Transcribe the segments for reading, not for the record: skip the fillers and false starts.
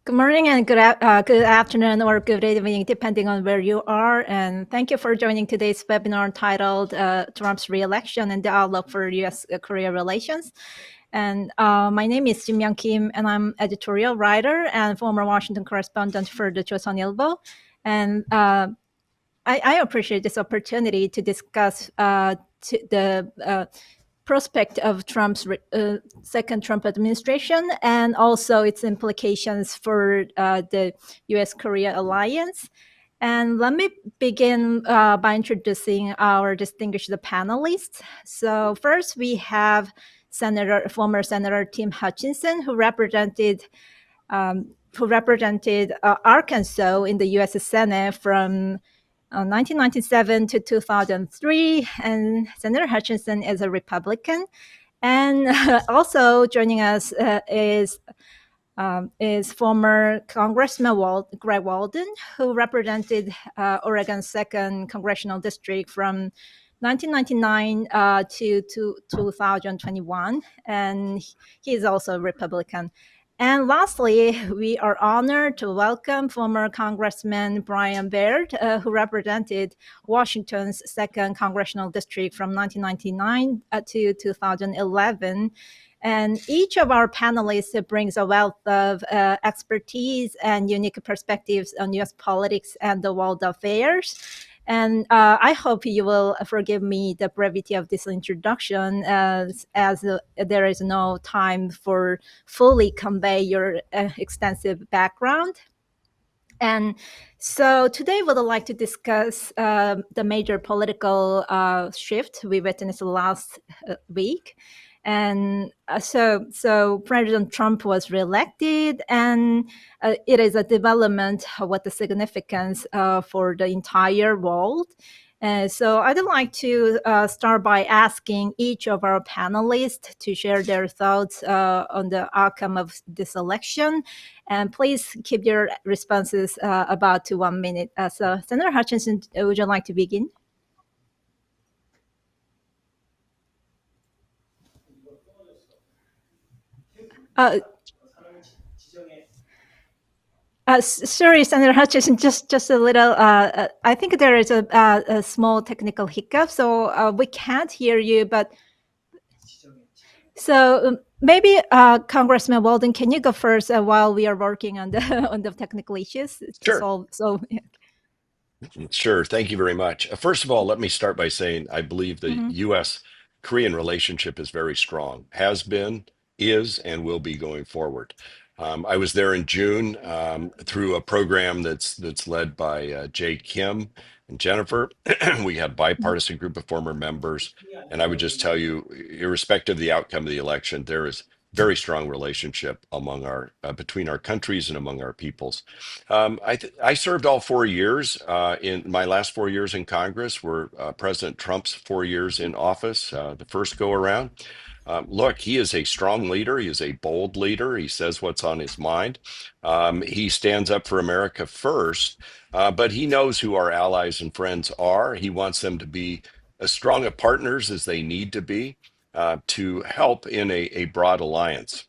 Good morning and good afternoon or good evening, depending on where you are. And thank you for joining today's webinar titled Trump's Re-election and the Outlook for U.S.-Korea Relations. And my name is Jin-myung Kim, and I'm editorial writer and former Washington correspondent for the Chosun Ilbo. And I appreciate this opportunity to discuss the prospect of Trump's second Trump administration and also its implications for the U.S.-Korea alliance. And let me begin by introducing our distinguished panelists. So first, we have former Senator Tim Hutchinson, who represented Arkansas in the U.S. Senate from 1997 to 2003, and Senator Hutchinson is a Republican. And also joining us is former Congressman Greg Walden, who represented Oregon's 2nd Congressional District from 1999 to 2021, and he is also a Republican. And lastly, we are honored to welcome former Congressman Brian Baird, who represented Washington's 2nd Congressional District from 1999 to 2011. And each of our panelists brings a wealth of expertise and unique perspectives on U.S. politics and the world affairs. And I hope you will forgive me the brevity of this introduction, as there is no time for fully convey your extensive background. And so today we would like to discuss the major political shift we witnessed last week. And so President Trump was reelected, and it is a development with the significance for the entire world. So I'd like to start by asking each of our panelists to share their thoughts on the outcome of this election. And please keep your responses about to 1 minute. So Senator Hutchinson, would you like to begin? Sorry, Senator Hutchinson, just a little. I think there is a small technical hiccup, so we can't hear you. But so maybe Congressman Walden, can you go first while we are working on the on the technical issues to Sure. solve? So Sure. Thank you very much. First of all, let me start by saying I believe the Mhm. U.S.-Korean relationship is very strong, has been, is, and will be going forward. I was there in June through a program that's led by Jay Kim and Jennifer. We had a bipartisan group of former members, and I would just tell you, irrespective of the outcome of the election, there is very strong relationship among our between our countries and among our peoples. I served all 4 years. In my last 4 years in Congress were President Trump's 4 years in office, the first go around. Look, he is a strong leader. He is a bold leader. He says what's on his mind. He stands up for America first, but he knows who our allies and friends are. He wants them to be as strong of partners as they need to be to help in a broad alliance.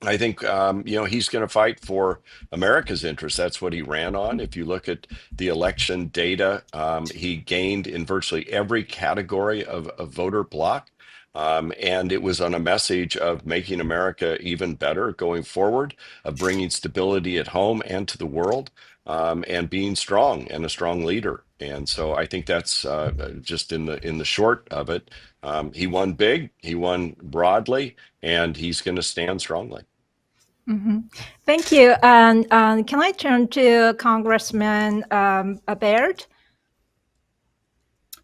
I think he's going to fight for America's interests. That's what he ran on. If you look at the election data, he gained in virtually every category of voter bloc. And it was on a message of making America even better going forward, of bringing stability at home and to the world, and being strong and a strong leader. And so I think that's just in the short of it. He won big, he won broadly, and he's going to stand strongly. Mm-hmm. Thank you. And can I turn to Congressman Baird?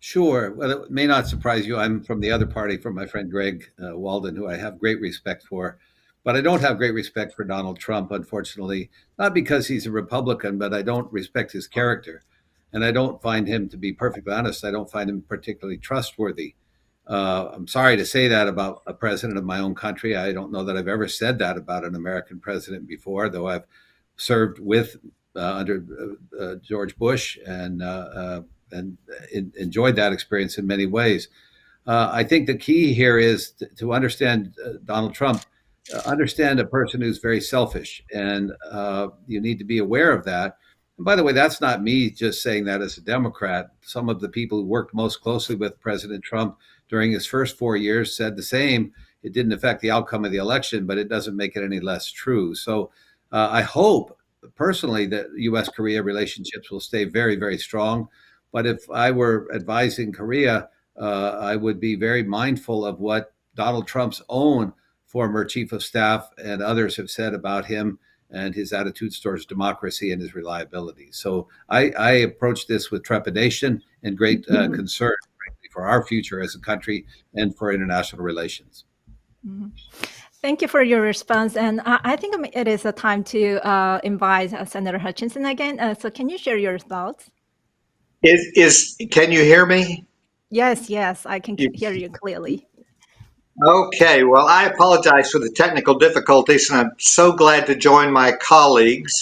Sure. Well, it may not surprise you. I'm from the other party, from my friend Greg Walden, who I have great respect for. But I don't have great respect for Donald Trump, unfortunately, not because he's a Republican, but I don't respect his character. And I don't find him, to be perfectly honest, I don't find him particularly trustworthy. I'm sorry to say that about a president of my own country. I don't know that I've ever said that about an American president before, though I've served with under George Bush and enjoyed that experience in many ways. I think the key here is to understand Donald Trump. understand a person who's very selfish, and you need to be aware of that. And by the way, that's not me just saying that as a Democrat. Some of the people who worked most closely with President Trump during his first 4 years said the same. It didn't affect the outcome of the election, but it doesn't make it any less true. So I hope personally that U.S. Korea relationships will stay very, very strong. But if I were advising Korea, I would be very mindful of what Donald Trump's own former chief of staff and others have said about him and his attitudes towards democracy and his reliability. So I approach this with trepidation and great concern, frankly, for our future as a country and for international relations. Mm-hmm. Thank you for your response. And I think it is a time to invite Senator Hutchinson again. So can you share your thoughts? Can you hear me? Yes, I can hear you clearly. Okay, well, I apologize for the technical difficulties, and I'm so glad to join my colleagues.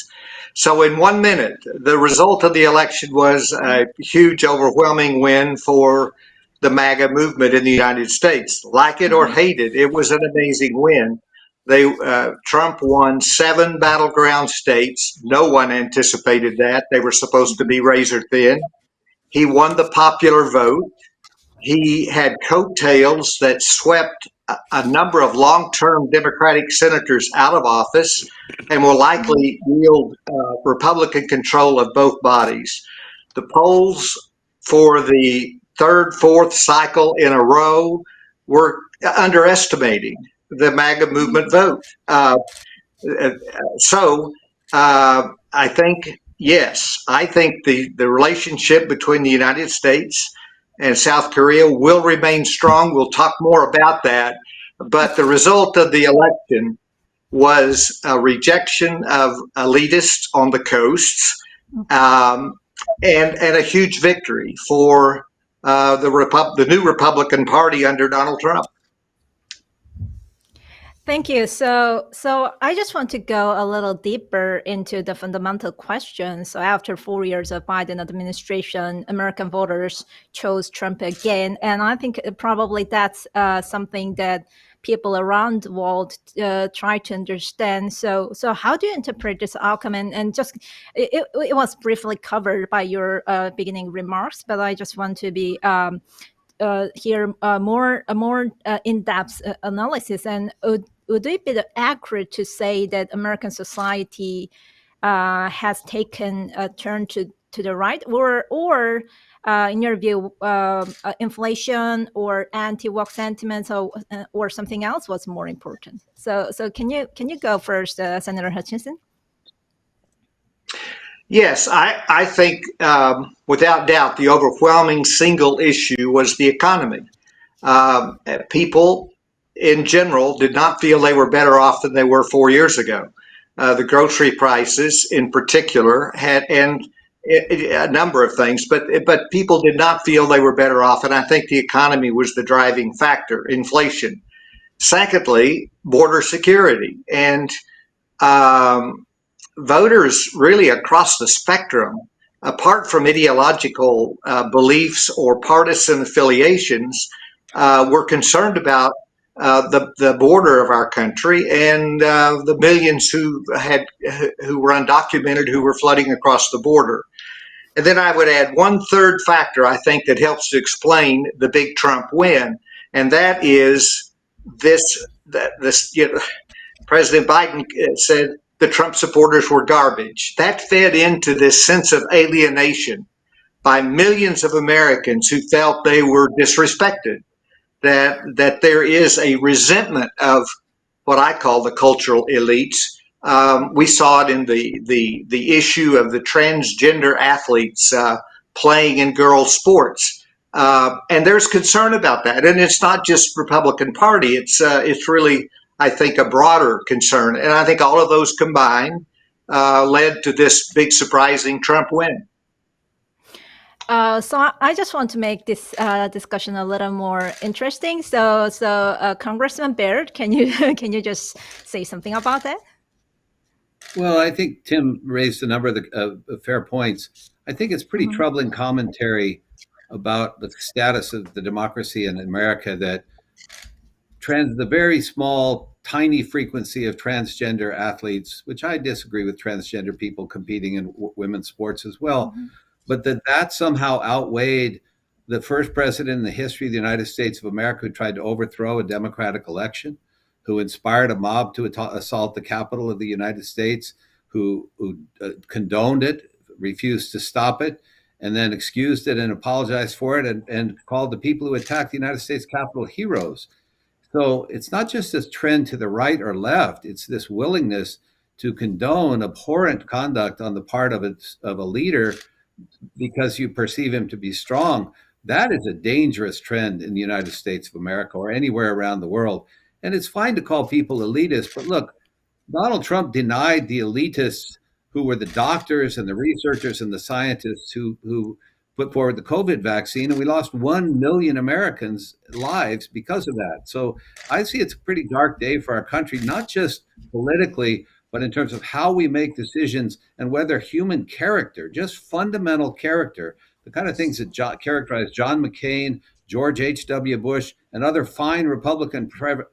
So in 1 minute, the result of the election was a huge, overwhelming win for the MAGA movement in the United States. Like it or hate it, it was an amazing win. Trump won 7 battleground states. No one anticipated that. They were supposed to be razor thin. He won the popular vote. He had coattails that swept a number of long-term Democratic senators out of office and will likely wield Republican control of both bodies. The polls for the third, fourth cycle in a row were underestimating the MAGA movement vote. I think, yes, I think the relationship between the United States and South Korea will remain strong. We'll talk more about that. But the result of the election was a rejection of elitists on the coasts, and a huge victory for the new Republican Party under Donald Trump. Thank you. So I just want to go a little deeper into the fundamental question. So after 4 years of Biden administration, American voters chose Trump again, and I think probably that's something that people around the world try to understand. So how do you interpret this outcome? And just it was briefly covered by your beginning remarks, but I just want to be. Hear more in-depth analysis, and would it be accurate to say that American society has taken a turn to the right, or in your view, inflation or anti-woke sentiments, or something else was more important? So can you go first, Senator Hutchinson? Yes, I think without doubt the overwhelming single issue was the economy. People in general did not feel they were better off than they were 4 years ago. The grocery prices in particular and a number of things, but people did not feel they were better off, and I think the economy was the driving factor, inflation. Secondly, border security, and voters really across the spectrum, apart from ideological beliefs or partisan affiliations, were concerned about the border of our country and the millions who were undocumented, who were flooding across the border. And then I would add one third factor, I think, that helps to explain the big Trump win, and that is this. President Biden said the Trump supporters were garbage. That fed into this sense of alienation by millions of Americans who felt they were disrespected, that there is a resentment of what I call the cultural elites. We saw it in the issue of the transgender athletes playing in girls' sports. And there's concern about that. And it's not just Republican Party. It's really, I think, a broader concern. And I think all of those combined led to this big surprising Trump win. So I just want to make this discussion a little more interesting. So Congressman Baird, can you just say something about that? Well, I think Tim raised a number of fair points. I think it's pretty troubling commentary about the status of the democracy in America that the very small, tiny frequency of transgender athletes, which I disagree with transgender people competing in women's sports as well, but that somehow outweighed the first president in the history of the United States of America who tried to overthrow a democratic election, who inspired a mob to assault the Capitol of the United States, who condoned it, refused to stop it, and then excused it and apologized for it, and called the people who attacked the United States Capitol heroes. So it's not just this trend to the right or left, it's this willingness to condone abhorrent conduct on the part of a leader because you perceive him to be strong. That is a dangerous trend in the United States of America or anywhere around the world. And it's fine to call people elitists, but look, Donald Trump denied the elitists who were the doctors and the researchers and the scientists who put forward the COVID vaccine, and we lost 1 million Americans' lives because of that. So I see it's a pretty dark day for our country, not just politically, but in terms of how we make decisions and whether human character, just fundamental character, the kind of things that characterize John McCain, George H.W. Bush, and other fine Republican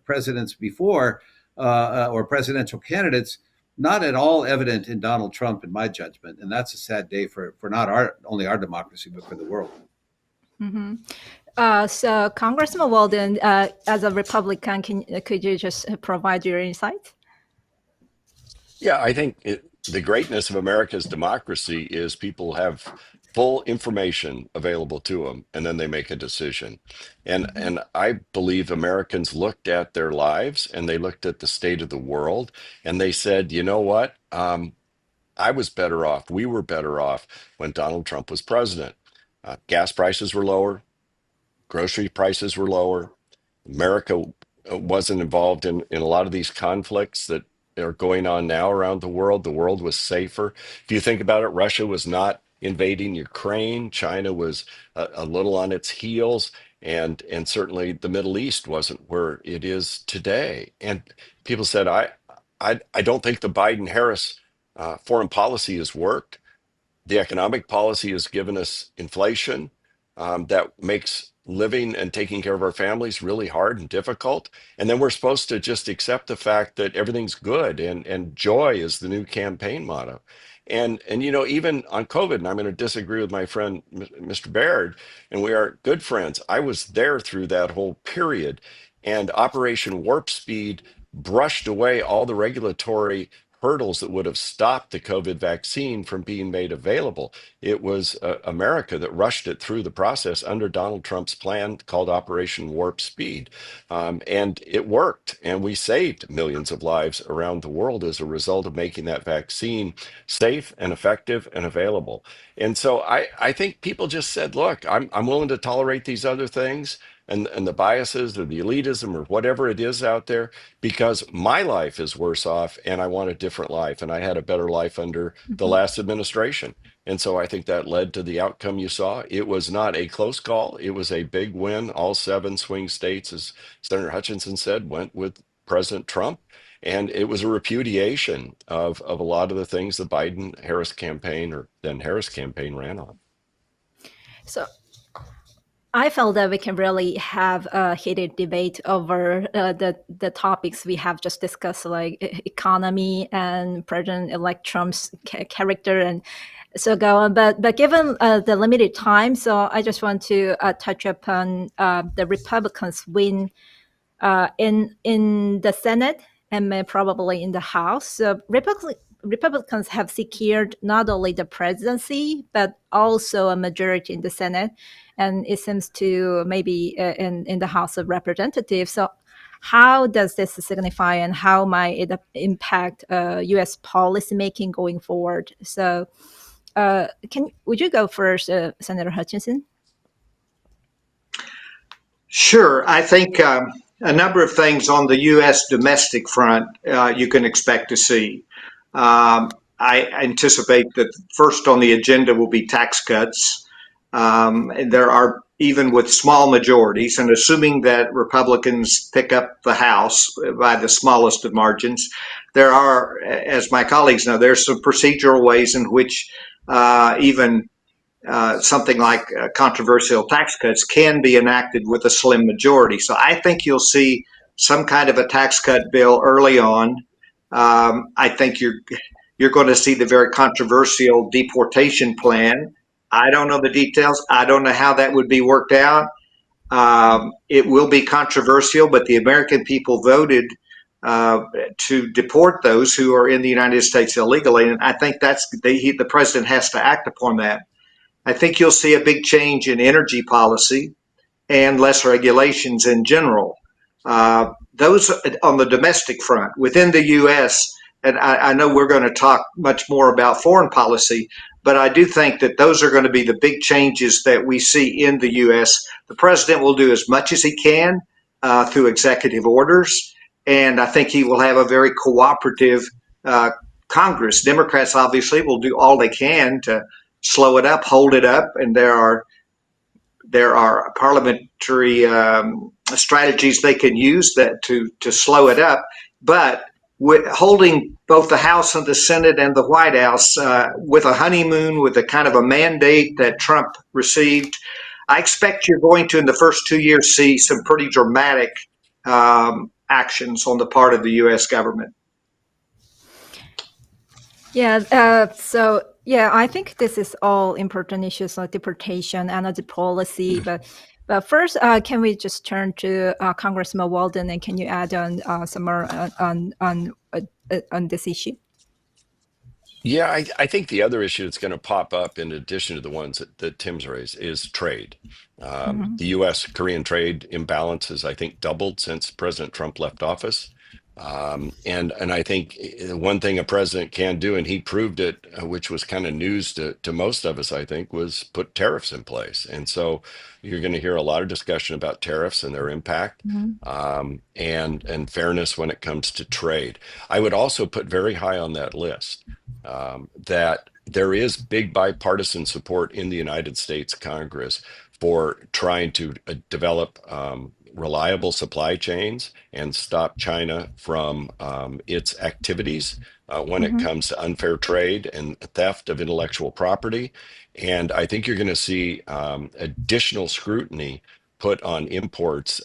presidents before, or presidential candidates, not at all evident in Donald Trump, in my judgment. And that's a sad day for not only our democracy, but for the world. Mm-hmm. So Congressman Walden, as a Republican, could you just provide your insight? Yeah, I think the greatness of America's democracy is people have full information available to them, and then they make a decision. And I believe Americans looked at their lives and they looked at the state of the world and they said, you know what? I was better off. We were better off when Donald Trump was president. Gas prices were lower, grocery prices were lower. America wasn't involved in a lot of these conflicts that are going on now around the world. The world was safer. If you think about it, Russia was not invading Ukraine. China was a little on its heels. And certainly the Middle East wasn't where it is today. And people said, I don't think the Biden-Harris foreign policy has worked. The economic policy has given us inflation that makes living and taking care of our families really hard and difficult. And then we're supposed to just accept the fact that everything's good and joy is the new campaign motto. And you know, even on COVID, and I'm going to disagree with my friend Mr. Baird, and we are good friends. I was there through that whole period, and Operation Warp Speed brushed away all the regulatory hurdles that would have stopped the COVID vaccine from being made available. It was America that rushed it through the process under Donald Trump's plan called Operation Warp Speed. And it worked. And we saved millions of lives around the world as a result of making that vaccine safe and effective and available. And so I think people just said, look, I'm willing to tolerate these other things and the biases or the elitism or whatever it is out there, because my life is worse off and I want a different life. And I had a better life under the last administration. And so I think that led to the outcome you saw. It was not a close call. It was a big win. All 7 swing states, as Senator Hutchinson said, went with President Trump. And it was a repudiation of a lot of the things the Biden-Harris campaign, or then Harris campaign, ran on. So I felt that we can really have a heated debate over the topics we have just discussed, like economy and President-elect Trump's character and so go on. But given the limited time, so I just want to touch upon the Republicans' win in the Senate and probably in the House. So Republicans have secured not only the presidency, but also a majority in the Senate. And it seems to maybe in the House of Representatives. So how does this signify and how might it impact U.S. policymaking going forward? So would you go first, Senator Hutchinson? Sure. I think a number of things on the U.S. domestic front you can expect to see. I anticipate that first on the agenda will be tax cuts. There are, even with small majorities, and assuming that Republicans pick up the House by the smallest of margins, there are, as my colleagues know, there's some procedural ways in which even something like controversial tax cuts can be enacted with a slim majority. So I think you'll see some kind of a tax cut bill early on. I think you're going to see the very controversial deportation plan. I don't know the details. I don't know how that would be worked out. It will be controversial, but the American people voted to deport those who are in the United States illegally, and I think the president has to act upon that. I think you'll see a big change in energy policy and less regulations in general. Those on the domestic front within the U.S., and I know we're going to talk much more about foreign policy, but I do think that those are going to be the big changes that we see in the U.S. The president will do as much as he can through executive orders, and I think he will have a very cooperative Congress. Democrats obviously will do all they can to slow it up, hold it up, and there are parliamentary strategies they can use that to slow it up. But holding both the House and the Senate and the White House with a honeymoon, with a kind of a mandate that Trump received, I expect you're going to, in the first 2 years, see some pretty dramatic actions on the part of the U.S. government. Yeah, I think this is all important issues like deportation, energy policy. But first, can we just turn to Congressman Walden, and can you add on some more on this issue? Yeah, I think the other issue that's going to pop up in addition to the ones that Tim's raised is trade. The U.S.-Korean trade imbalance has, I think, doubled since President Trump left office. And I think one thing a president can do, and he proved it, which was kind of news to most of us, I think, was put tariffs in place. And so you're going to hear a lot of discussion about tariffs and their impact, and fairness when it comes to trade. I would also put very high on that list that there is big bipartisan support in the United States Congress for trying to develop reliable supply chains and stop China from its activities when it comes to unfair trade and theft of intellectual property. And I think you're going to see additional scrutiny put on imports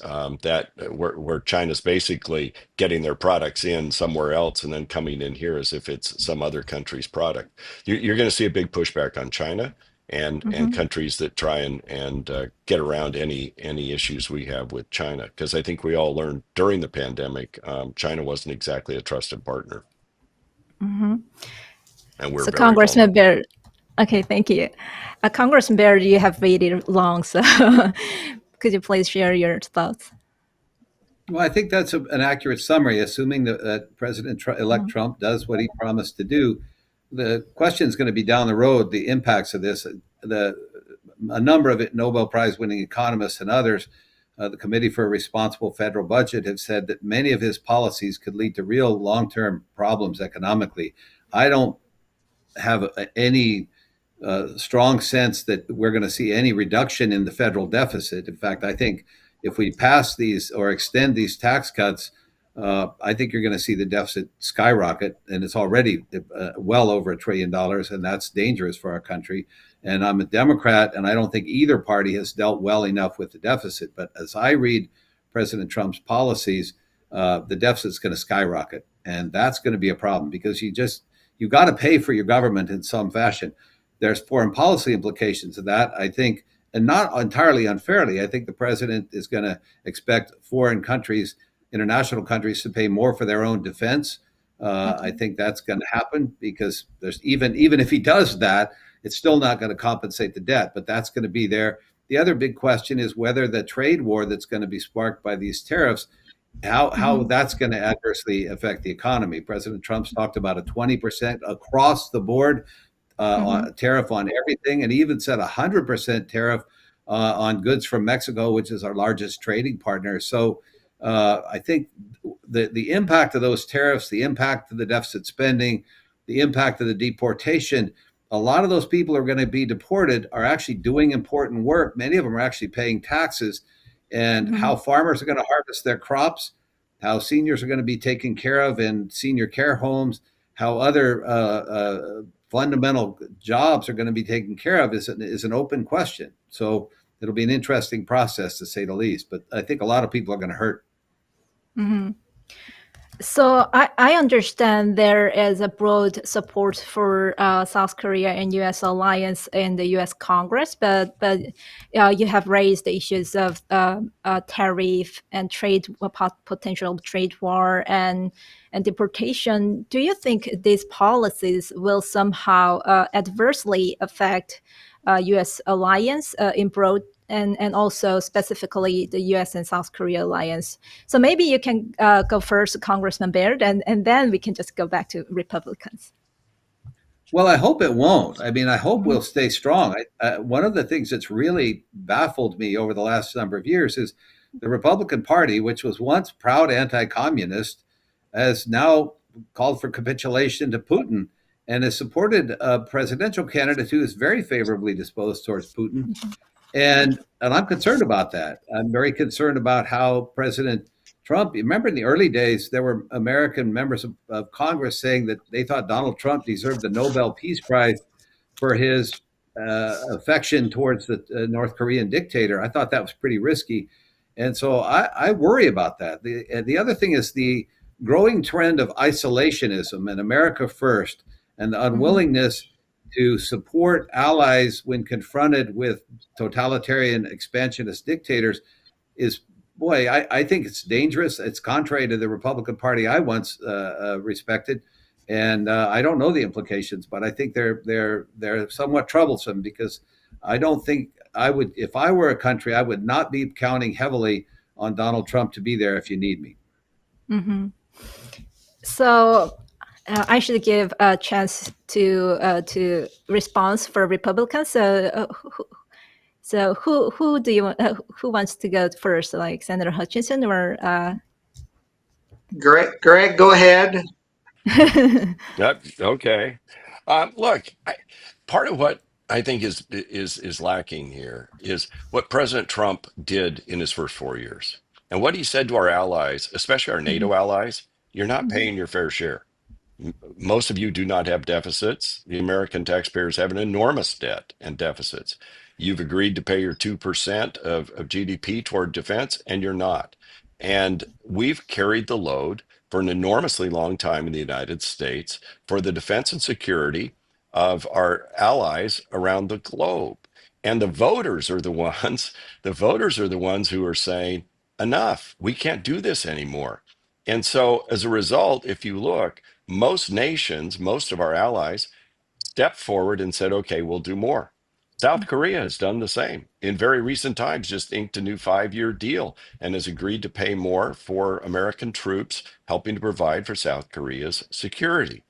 where China's basically getting their products in somewhere else and then coming in here as if it's some other country's product. You're going to see a big pushback on China and countries that try and get around any issues we have with China, because I think we all learned during the pandemic China wasn't exactly a trusted partner, and we're very Congressman vulnerable. Baird. Okay, thank you. Congressman Baird, you have waited long, so could you please share your thoughts? Well, I think that's an accurate summary, assuming that President-elect Trump does what he promised to do. The question is going to be down the road, the impacts of this. A number of Nobel Prize-winning economists and others, the Committee for a Responsible Federal Budget, have said that many of his policies could lead to real long-term problems economically. I don't have any strong sense that we're going to see any reduction in the federal deficit. In fact, I think if we pass these or extend these tax cuts, I think you're going to see the deficit skyrocket, and it's already well over $1 trillion, and that's dangerous for our country. And I'm a Democrat, and I don't think either party has dealt well enough with the deficit. But as I read President Trump's policies, the deficit's going to skyrocket, and that's going to be a problem because you got to pay for your government in some fashion. There's foreign policy implications of that, I think, and not entirely unfairly. I think the president is going to expect foreign countries, international countries, to pay more for their own defense. I think that's going to happen because there's even if he does that, it's still not going to compensate the debt, but that's going to be there. The other big question is whether the trade war that's going to be sparked by these tariffs, how that's going to adversely affect the economy. President Trump's talked about a 20% across the board tariff on everything, and he even said 100% tariff on goods from Mexico, which is our largest trading partner. So I think the impact of those tariffs, the impact of the deficit spending, the impact of the deportation, a lot of those people who are going to be deported are actually doing important work. Many of them are actually paying taxes, and how farmers are going to harvest their crops, how seniors are going to be taken care of in senior care homes, how other fundamental jobs are going to be taken care of is an open question. So it'll be an interesting process, to say the least. But I think a lot of people are going to hurt. Mhm. So I understand there is a broad support for South Korea and U.S. alliance in the U.S. Congress, but you have raised the issues of tariff and trade potential trade war and deportation. Do you think these policies will somehow adversely affect U.S. alliance in broad and also specifically the U.S. and South Korea alliance? So maybe you can go first, Congressman Baird, and then we can just go back to Republicans. Well, I hope it won't. I mean, I hope we'll stay strong. One of the things that's really baffled me over the last number of years is the Republican Party, which was once proud anti-communist, has now called for capitulation to Putin and has supported a presidential candidate who is very favorably disposed towards Putin. And I'm concerned about that. I'm very concerned about how President Trump. Remember, in the early days, there were American members of Congress saying that they thought Donald Trump deserved the Nobel Peace Prize for his affection towards the North Korean dictator. I thought that was pretty risky, and so I worry about that. The other thing is the growing trend of isolationism and America first, and the unwillingness to support allies when confronted with totalitarian expansionist dictators is, boy, I think it's dangerous. It's contrary to the Republican Party I once respected, and I don't know the implications, but I think they're somewhat troublesome because I don't think I would, if I were a country, I would not be counting heavily on Donald Trump to be there if you need me. Mm-hmm. So I should give a chance to response for Republicans. So who do you who wants to go first, like Senator Hutchinson or? Greg, go ahead. Yep. Okay. Look, part of what I think is lacking here is what President Trump did in his first 4 years, and what he said to our allies, especially our NATO allies. You're not paying your fair share. Most of you do not have deficits. The American taxpayers have an enormous debt and deficits. You've agreed to pay your 2% of GDP toward defense, and you're not. And we've carried the load for an enormously long time in the United States for the defense and security of our allies around the globe. And the voters are the ones who are saying, enough, we can't do this anymore. And so as a result, if you look, most nations, most of our allies, stepped forward and said, okay, we'll do more. South Korea has done the same. In very recent times, just inked a new 5-year deal and has agreed to pay more for American troops helping to provide for South Korea's security.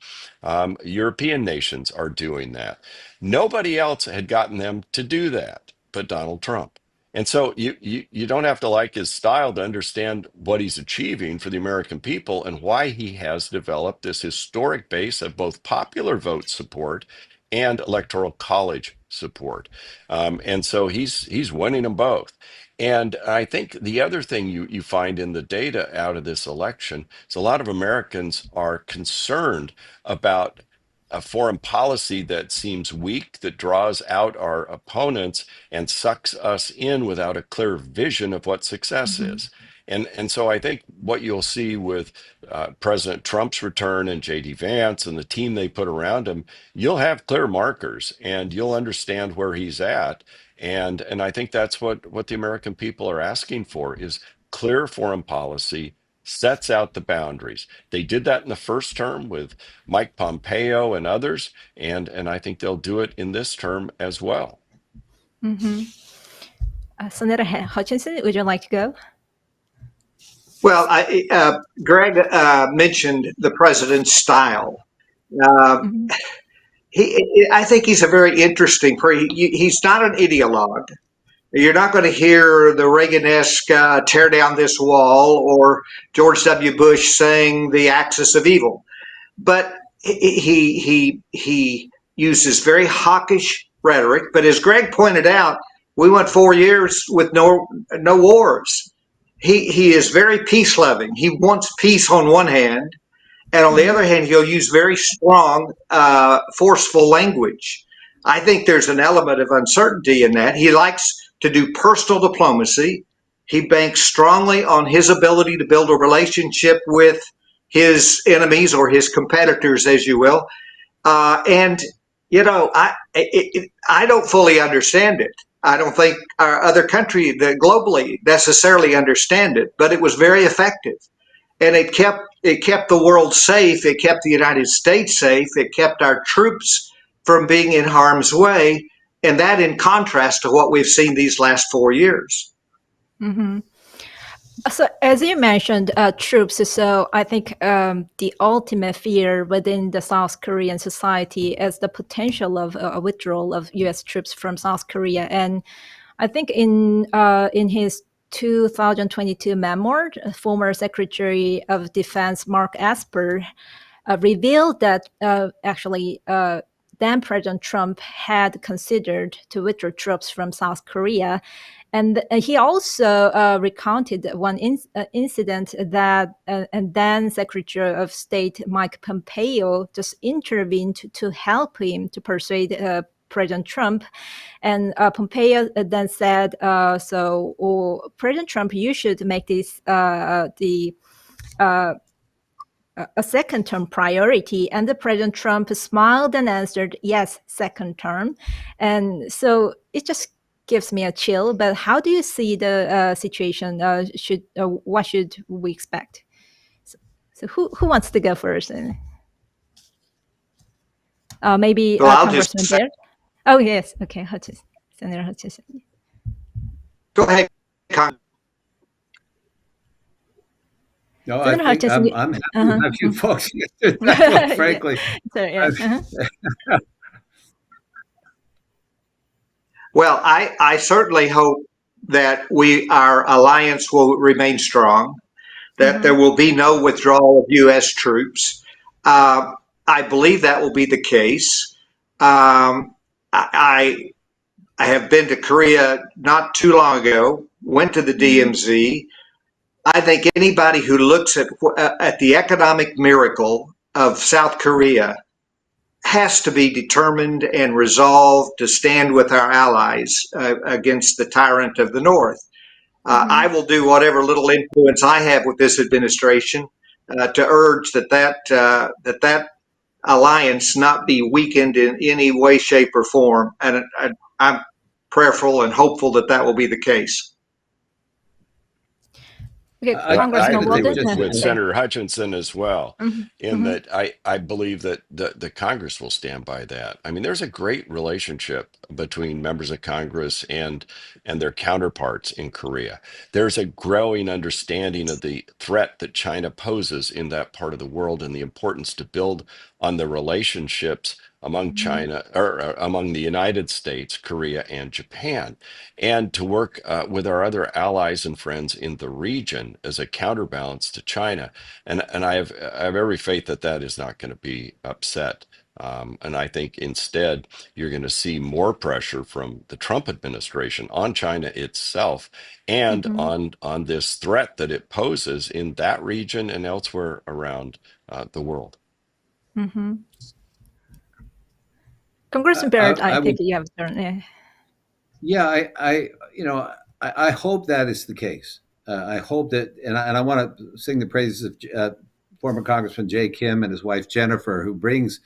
European nations are doing that. Nobody else had gotten them to do that but Donald Trump. And so you don't have to like his style to understand what he's achieving for the American people and why he has developed this historic base of both popular vote support and electoral college support. And so he's winning them both. And I think the other thing you find in the data out of this election is a lot of Americans are concerned about a foreign policy that seems weak, that draws out our opponents and sucks us in without a clear vision of what success is. And so I think what you'll see with President Trump's return and J.D. Vance and the team they put around him, you'll have clear markers and you'll understand where he's at. And I think that's what the American people are asking for is clear foreign policy, sets out the boundaries. They did that in the first term with Mike Pompeo and others, and I think they'll do it in this term as well. Senator Hutchinson, would you like to go? Well, Greg mentioned the president's style. I think he's a very interesting. He's not an ideologue. You're not going to hear the Reagan-esque tear down this wall or George W. Bush saying the axis of evil. But he uses very hawkish rhetoric. But as Greg pointed out, we went 4 years with no wars. He is very peace loving. He wants peace on one hand, and on the other hand, he'll use very strong, forceful language. I think there's an element of uncertainty in that. He likes to do personal diplomacy. He banks strongly on his ability to build a relationship with his enemies or his competitors, as you will. And I don't fully understand it. I don't think our other country that globally necessarily understand it, but it was very effective, and it kept the world safe. It kept the United States safe. It kept our troops from being in harm's way, and that in contrast to what we've seen these last 4 years. Mm-hmm. So, as you mentioned, troops. So, I think the ultimate fear within the South Korean society is the potential of a withdrawal of U.S. troops from South Korea. And I think in his 2022 memoir, former Secretary of Defense Mark Esper revealed that then President Trump had considered to withdraw troops from South Korea. And he also recounted one incident that and then Secretary of State Mike Pompeo just intervened to help him to persuade President Trump. And Pompeo then said, President Trump, you should make this a second term priority. And the President Trump smiled and answered, yes, second term. And so it just gives me a chill. But how do you see the situation? What should we expect? So who wants to go first? Maybe Well, I'll just Congressman say, Baird. Oh, yes. Okay, Hutchinson. Senator Hutchinson. go ahead, No, I Senator think Hutchinson. I'm happy to have you folks answer that one, frankly. Yeah. So, yeah. Well, I certainly hope that our alliance will remain strong, that there will be no withdrawal of U.S. troops. I believe that will be the case. I have been to Korea not too long ago, went to the DMZ. I think anybody who looks at the economic miracle of South Korea has to be determined and resolved to stand with our allies against the tyrant of the North. I will do whatever little influence I have with this administration to urge that alliance not be weakened in any way, shape, or form. And I'm prayerful and hopeful that that will be the case. Okay, I Congressman agree Walden. with Senator Hutchinson as well, in Mhm. that I believe that the Congress will stand by that. I mean, there's a great relationship between members of Congress and their counterparts in Korea. There's a growing understanding of the threat that China poses in that part of the world and the importance to build on the relationships among China or among the United States, Korea, and Japan, and to work with our other allies and friends in the region as a counterbalance to China. And I have every faith that that is not going to be upset. And I think instead, you're going to see more pressure from the Trump administration on China itself and on this threat that it poses in that region and elsewhere around the world. Congressman Baird, I I think would, you have a turn. yeah, I hope that is the case. I hope that, and I want to sing the praises of former Congressman Jay Kim and his wife Jennifer, who brings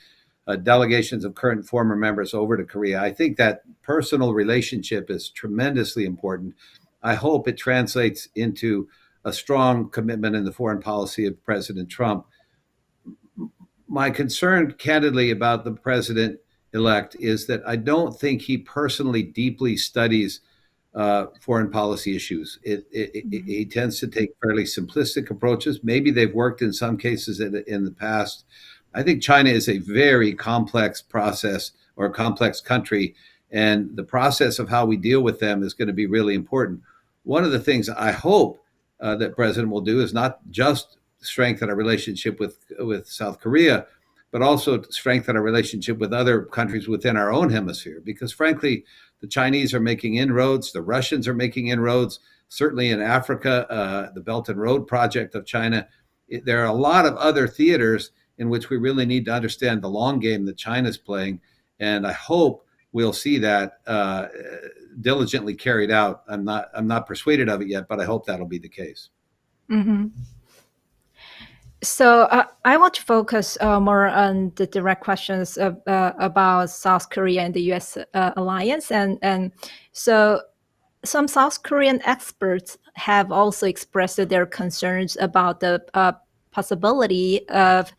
delegations of current and former members over to Korea. I think that personal relationship is tremendously important. I hope it translates into a strong commitment in the foreign policy of President Trump. My concern, candidly, about the president-elect is that I don't think he personally deeply studies foreign policy issues. He tends to take fairly simplistic approaches. Maybe they've worked in some cases in the past. I think China is a very complex process or a complex country, and the process of how we deal with them is going to be really important. One of the things I hope that President will do is not just strengthen our relationship with South Korea, but also strengthen our relationship with other countries within our own hemisphere. Because frankly, the Chinese are making inroads, the Russians are making inroads, certainly in Africa, the Belt and Road Project of China. There are a lot of other theaters in which we really need to understand the long game that China's playing. And I hope we'll see that diligently carried out. I'm not persuaded of it yet, but I hope that'll be the case. Mm-hmm. So I want to focus more on the direct questions about South Korea and the U.S. Alliance, and so some South Korean experts have also expressed their concerns about the possibility of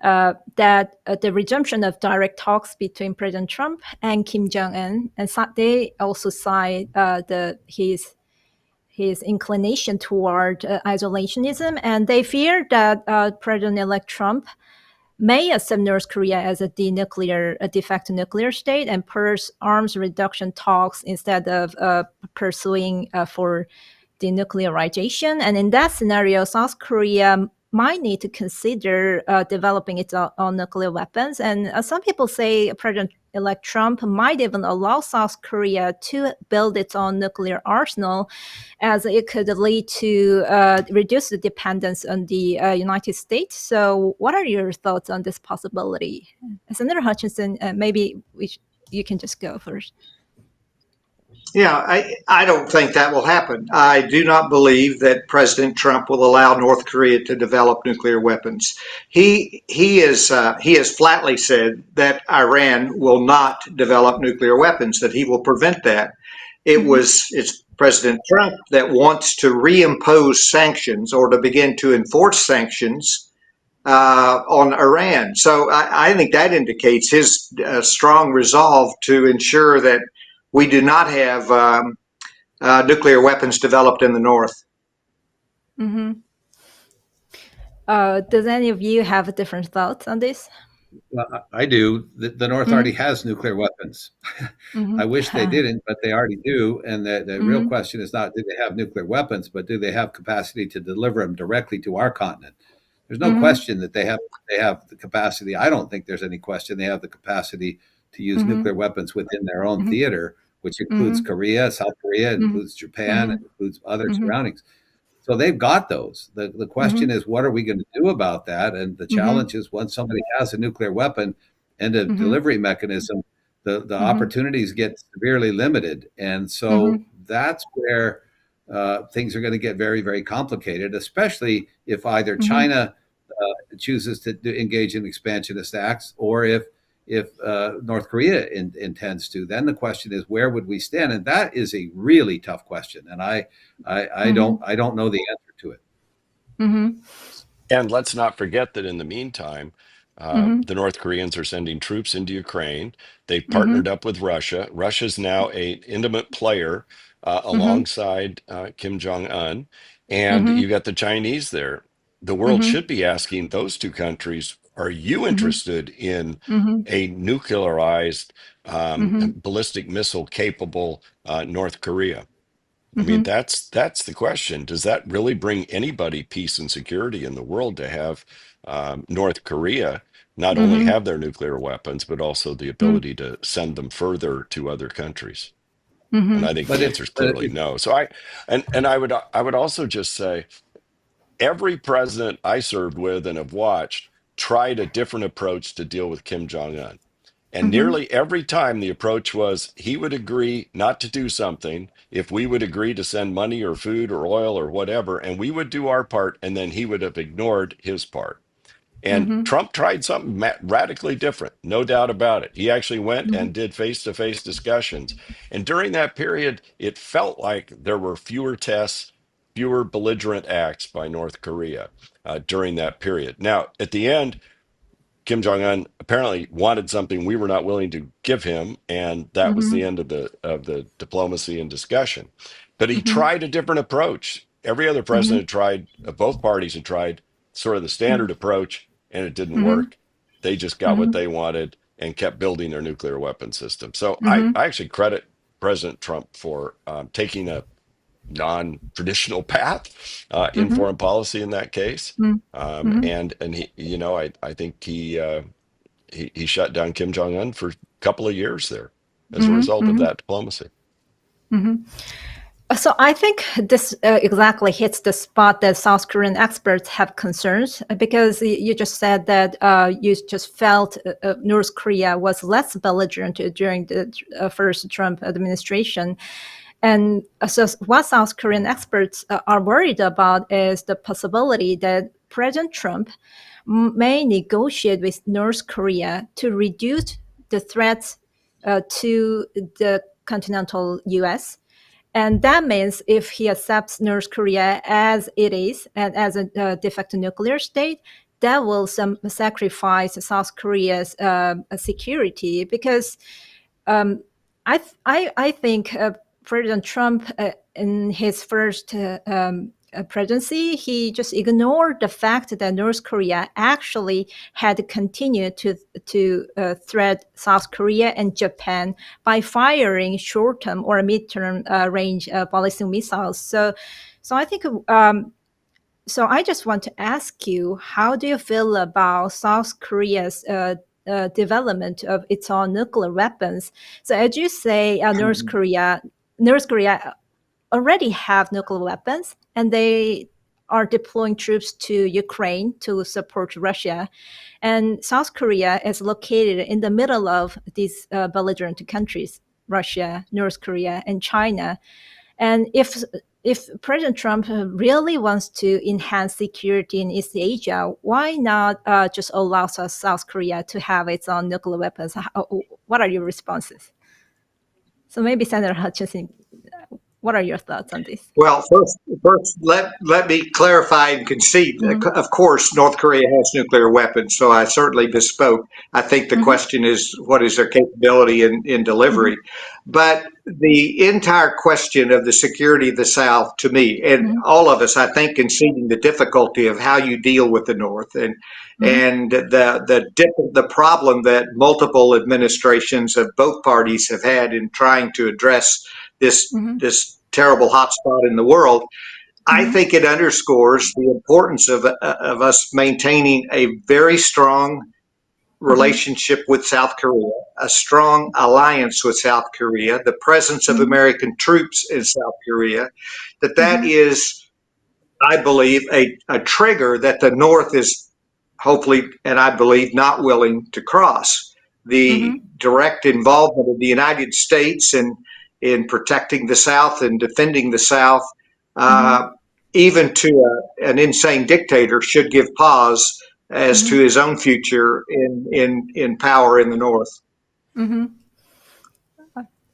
that the resumption of direct talks between President Trump and Kim Jong-un, and they also cite his inclination toward isolationism, and they fear that President-elect Trump may accept North Korea as a de facto nuclear state and purse arms reduction talks instead of pursuing for denuclearization. And in that scenario, South Korea might need to consider developing its own nuclear weapons. And some people say President-elect Trump might even allow South Korea to build its own nuclear arsenal, as it could lead to reduce the dependence on the United States. So what are your thoughts on this possibility? Senator Hutchinson, maybe you can just go first. Yeah, I don't think that will happen. I do not believe that President Trump will allow North Korea to develop nuclear weapons. He has flatly said that Iran will not develop nuclear weapons, that he will prevent that. It's President Trump that wants to reimpose sanctions or to begin to enforce sanctions on Iran. So I think that indicates his strong resolve to ensure that we do not have nuclear weapons developed in the North. Mm-hmm. Does any of you have different thoughts on this? Well, I do. The North already has nuclear weapons. I wish they didn't, but they already do. And the real question is not do they have nuclear weapons, but do they have capacity to deliver them directly to our continent? There's no question that they have the capacity. I don't think there's any question they have the capacity to use nuclear weapons within their own theater, which includes Korea, South Korea, includes Japan, and includes other surroundings. So they've got those. The question is, what are we going to do about that? And the challenge is once somebody has a nuclear weapon and a delivery mechanism, the opportunities get severely limited. And so that's where things are going to get very, very complicated, especially if either China chooses to engage in expansionist acts or if North Korea intends to. Then the question is, where would we stand? And that is a really tough question. And I don't know the answer to it. And let's not forget that in the meantime, the North Koreans are sending troops into Ukraine. They've partnered up with Russia. Russia's now an intimate player alongside Kim Jong-un. And you got the Chinese there. The world should be asking those two countries, are you interested in a nuclearized, ballistic missile capable North Korea? I mean, that's the question. Does that really bring anybody peace and security in the world to have North Korea not only have their nuclear weapons, but also the ability to send them further to other countries? And I think the answer is clearly no. So I would also just say every president I served with and have watched tried a different approach to deal with Kim Jong-un. And nearly every time the approach was he would agree not to do something if we would agree to send money or food or oil or whatever, and we would do our part, and then he would have ignored his part. And Trump tried something radically different, no doubt about it. He actually went and did face-to-face discussions. And during that period, it felt like there were fewer tests, fewer belligerent acts by North Korea during that period. Now, at the end, Kim Jong-un apparently wanted something we were not willing to give him, and that was the end of the diplomacy and discussion. But he tried a different approach. Every other president had tried, both parties had tried sort of the standard approach, and it didn't work. They just got what they wanted and kept building their nuclear weapon system. So I actually credit President Trump for taking a non-traditional path in foreign policy in that case, and he, I think he shut down Kim Jong-un for a couple of years there as a result of that diplomacy. So I think this exactly hits the spot that South Korean experts have concerns, because you just said that you just felt North Korea was less belligerent during the first Trump administration. And so what South Korean experts are worried about is the possibility that President Trump may negotiate with North Korea to reduce the threats to the continental U.S. And that means if he accepts North Korea as it is and as a de facto nuclear state, that will sacrifice South Korea's security, because I think President Trump, in his first presidency, he just ignored the fact that North Korea actually had continued to threat South Korea and Japan by firing short-term or mid-term range ballistic missiles. So I think. So I just want to ask you, how do you feel about South Korea's development of its own nuclear weapons? So as you say, North Korea already have nuclear weapons, and they are deploying troops to Ukraine to support Russia. And South Korea is located in the middle of these belligerent countries, Russia, North Korea, and China. And if President Trump really wants to enhance security in East Asia, why not just allow South Korea to have its own nuclear weapons? What are your responses? So maybe Senator Hutchinson, what are your thoughts on this? Well, first, let me clarify and concede. Of course, North Korea has nuclear weapons, so I certainly misspoke. I think the question is, what is their capability in delivery? But the entire question of the security of the South, to me, and all of us, I think, conceding the difficulty of how you deal with the North, and the problem that multiple administrations of both parties have had in trying to address this terrible hotspot in the world. I think it underscores the importance of us maintaining a very strong relationship with South Korea, a strong alliance with South Korea, the presence of American troops in South Korea, that is, I believe, a trigger that the North is hopefully, and I believe, not willing to cross. The direct involvement of the United States in protecting the South and defending the South, even to an insane dictator, should give pause as to his own future in power in the North.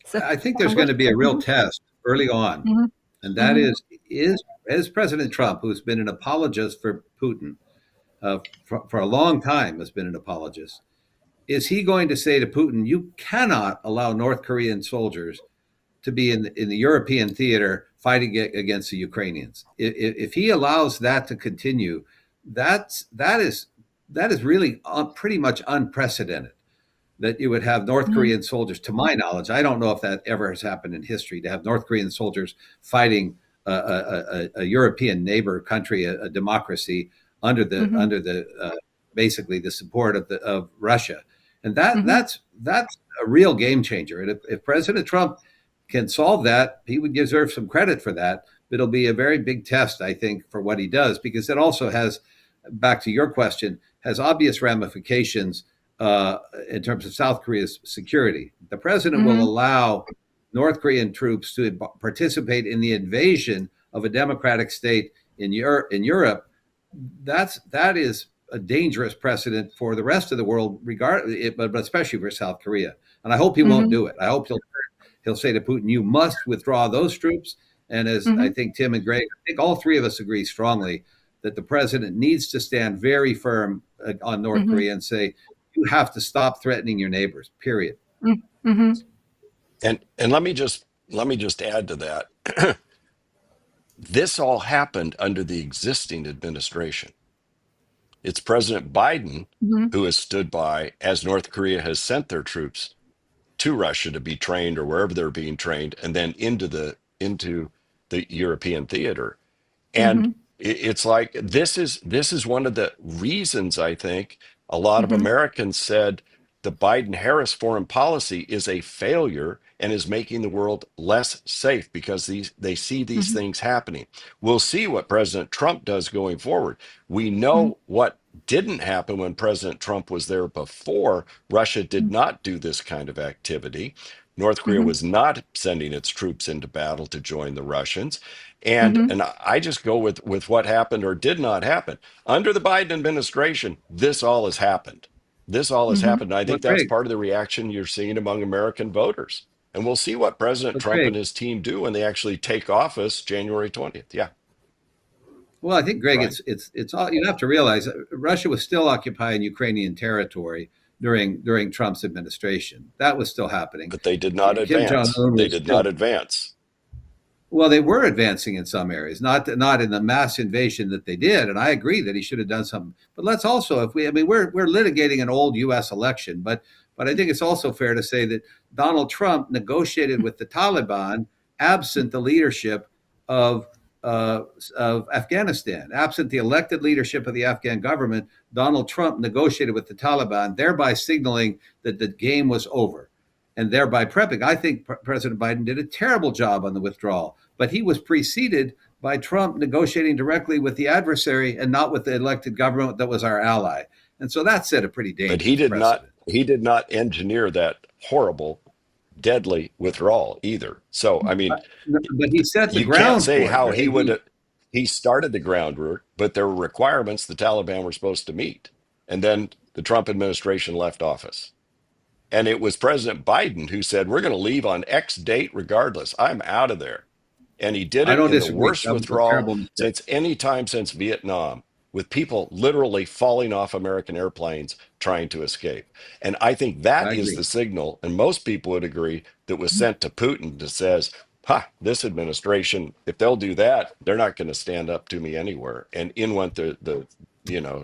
So, I think there's going to be a real test early on, and that is President Trump, who's been an apologist for Putin for a long time, has been an apologist. Is he going to say to Putin, "You cannot allow North Korean soldiers to be in the European theater fighting against the Ukrainians"? If he allows that to continue, that is really pretty much unprecedented. That you would have North Korean soldiers, to my knowledge, I don't know if that ever has happened in history, to have North Korean soldiers fighting a European neighbor country, a democracy, under the basically the support of Russia, and that's a real game changer. And if President Trump can solve that, he would deserve some credit for that. But it'll be a very big test, I think, for what he does, because it also has, back to your question, has obvious ramifications in terms of South Korea's security. The president will allow North Korean troops to participate in the invasion of a democratic state in Europe. That is a dangerous precedent for the rest of the world, but especially for South Korea. And I hope he won't do it. I hope he'll say to Putin, "You must withdraw those troops." And as I think Tim and Greg, I think all three of us agree strongly that the president needs to stand very firm on North Korea and say, "You have to stop threatening your neighbors, period." And let me just add to that. This all happened under the existing administration. It's President Biden who has stood by as North Korea has sent their troops to Russia to be trained or wherever they're being trained, and then into the European theater. And it's like this is one of the reasons I think a lot of Americans said, the Biden-Harris foreign policy is a failure and is making the world less safe because they see these things happening. We'll see what President Trump does going forward. We know what didn't happen when President Trump was there before. Russia did not do this kind of activity. North Korea was not sending its troops into battle to join the Russians. And I just go with what happened or did not happen. Under the Biden administration, this all has happened. This all has happened. And I Well, think that's Greg, part of the reaction you're seeing among American voters. And we'll see what President well, Trump Greg, and his team do when they actually take office January 20th. Yeah, well, I think, Greg, Brian. it's all you have to realize. Russia was still occupying Ukrainian territory during Trump's administration. That was still happening. But they did not Kim Jong advance. Un They was did not still advance. well. They were advancing in some areas, not in the mass invasion that they did. And I agree that he should have done something. But let's also, if we, I mean, we're litigating an old U.S. election, but I think it's also fair to say that Donald Trump negotiated with the Taliban absent the leadership of of Afghanistan. Absent the elected leadership of the Afghan government, Donald Trump negotiated with the Taliban, thereby signaling that the game was over and thereby prepping. I think President Biden did a terrible job on the withdrawal, but he was preceded by Trump negotiating directly with the adversary and not with the elected government that was our ally. And so that set a pretty But dangerous precedent. he did not engineer that horrible, deadly withdrawal either. So, I mean, But he set the you can't ground say for it, how he Greg. would he started the groundwork, but there were requirements the Taliban were supposed to meet. And then the Trump administration left office. And it was President Biden who said, we're going to leave on X date regardless. I'm out of there. And he did I it don't in the disagree. worst That was a withdrawal terrible mistake. since any time since Vietnam, with people literally falling off American airplanes trying to escape. And I think I that is agree. the signal, and most people would agree, that was sent to Putin that says, ha, this administration, if they'll do that, they're not going to stand up to me anywhere. And in went the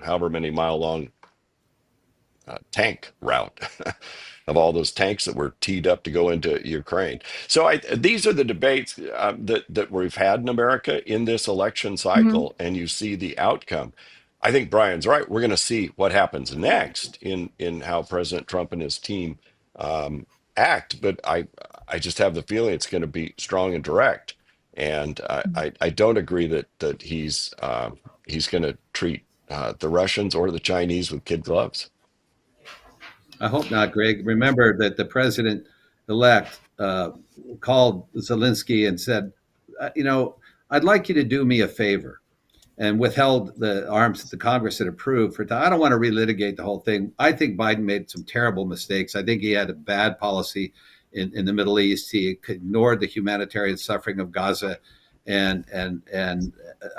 however many mile long tank route of all those tanks that were teed up to go into Ukraine. So these are the debates that we've had in America in this election cycle, and you see the outcome. I think Brian's right. We're going to see what happens next in how President Trump and his team act, but I just have the feeling it's going to be strong and direct. And I don't agree that he's going to treat the Russians or the Chinese with kid gloves. I hope not, Greg. Remember that the president-elect called Zelensky and said, I'd like you to do me a favor, and withheld the arms that the Congress had approved for. I don't want to relitigate the whole thing. I think Biden made some terrible mistakes. I think he had a bad policy in the Middle East. He ignored the humanitarian suffering of Gaza, and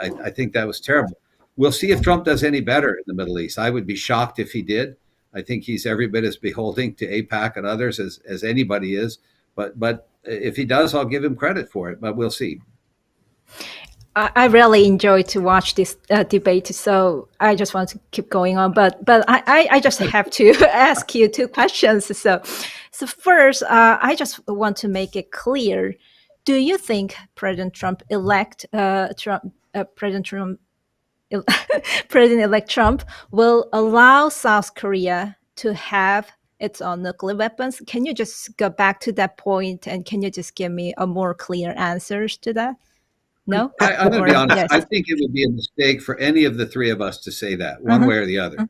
I think that was terrible. We'll see if Trump does any better in the Middle East. I would be shocked if he did. I think he's every bit as beholding to AIPAC and others as anybody is. But if he does, I'll give him credit for it. But we'll see. I really enjoy to watch this debate, so I just want to keep going on. But I just have to ask you two questions. So first, I just want to make it clear: do you think President Trump President-elect Trump will allow South Korea to have its own nuclear weapons? Can you just go back to that point, and can you just give me a more clear answers to that? No? I'm going to be honest. Yes. I think it would be a mistake for any of the three of us to say that one way or the other.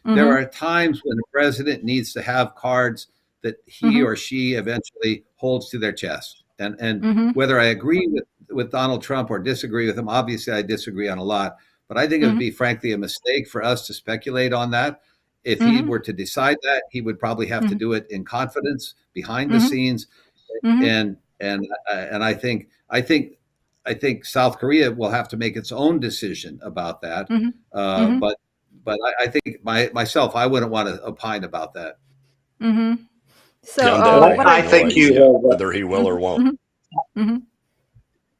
There are times when a president needs to have cards that he or she eventually holds to their chest. And whether I agree with Donald Trump or disagree with him, obviously I disagree on a lot. But I think it would be, frankly, a mistake for us to speculate on that. If he were to decide that, he would probably have to do it in confidence, behind the scenes. And I think South Korea will have to make its own decision about that. But I think myself, I wouldn't want to opine about that. So Beyond that, I what have I think no you idea have, whether he will or won't.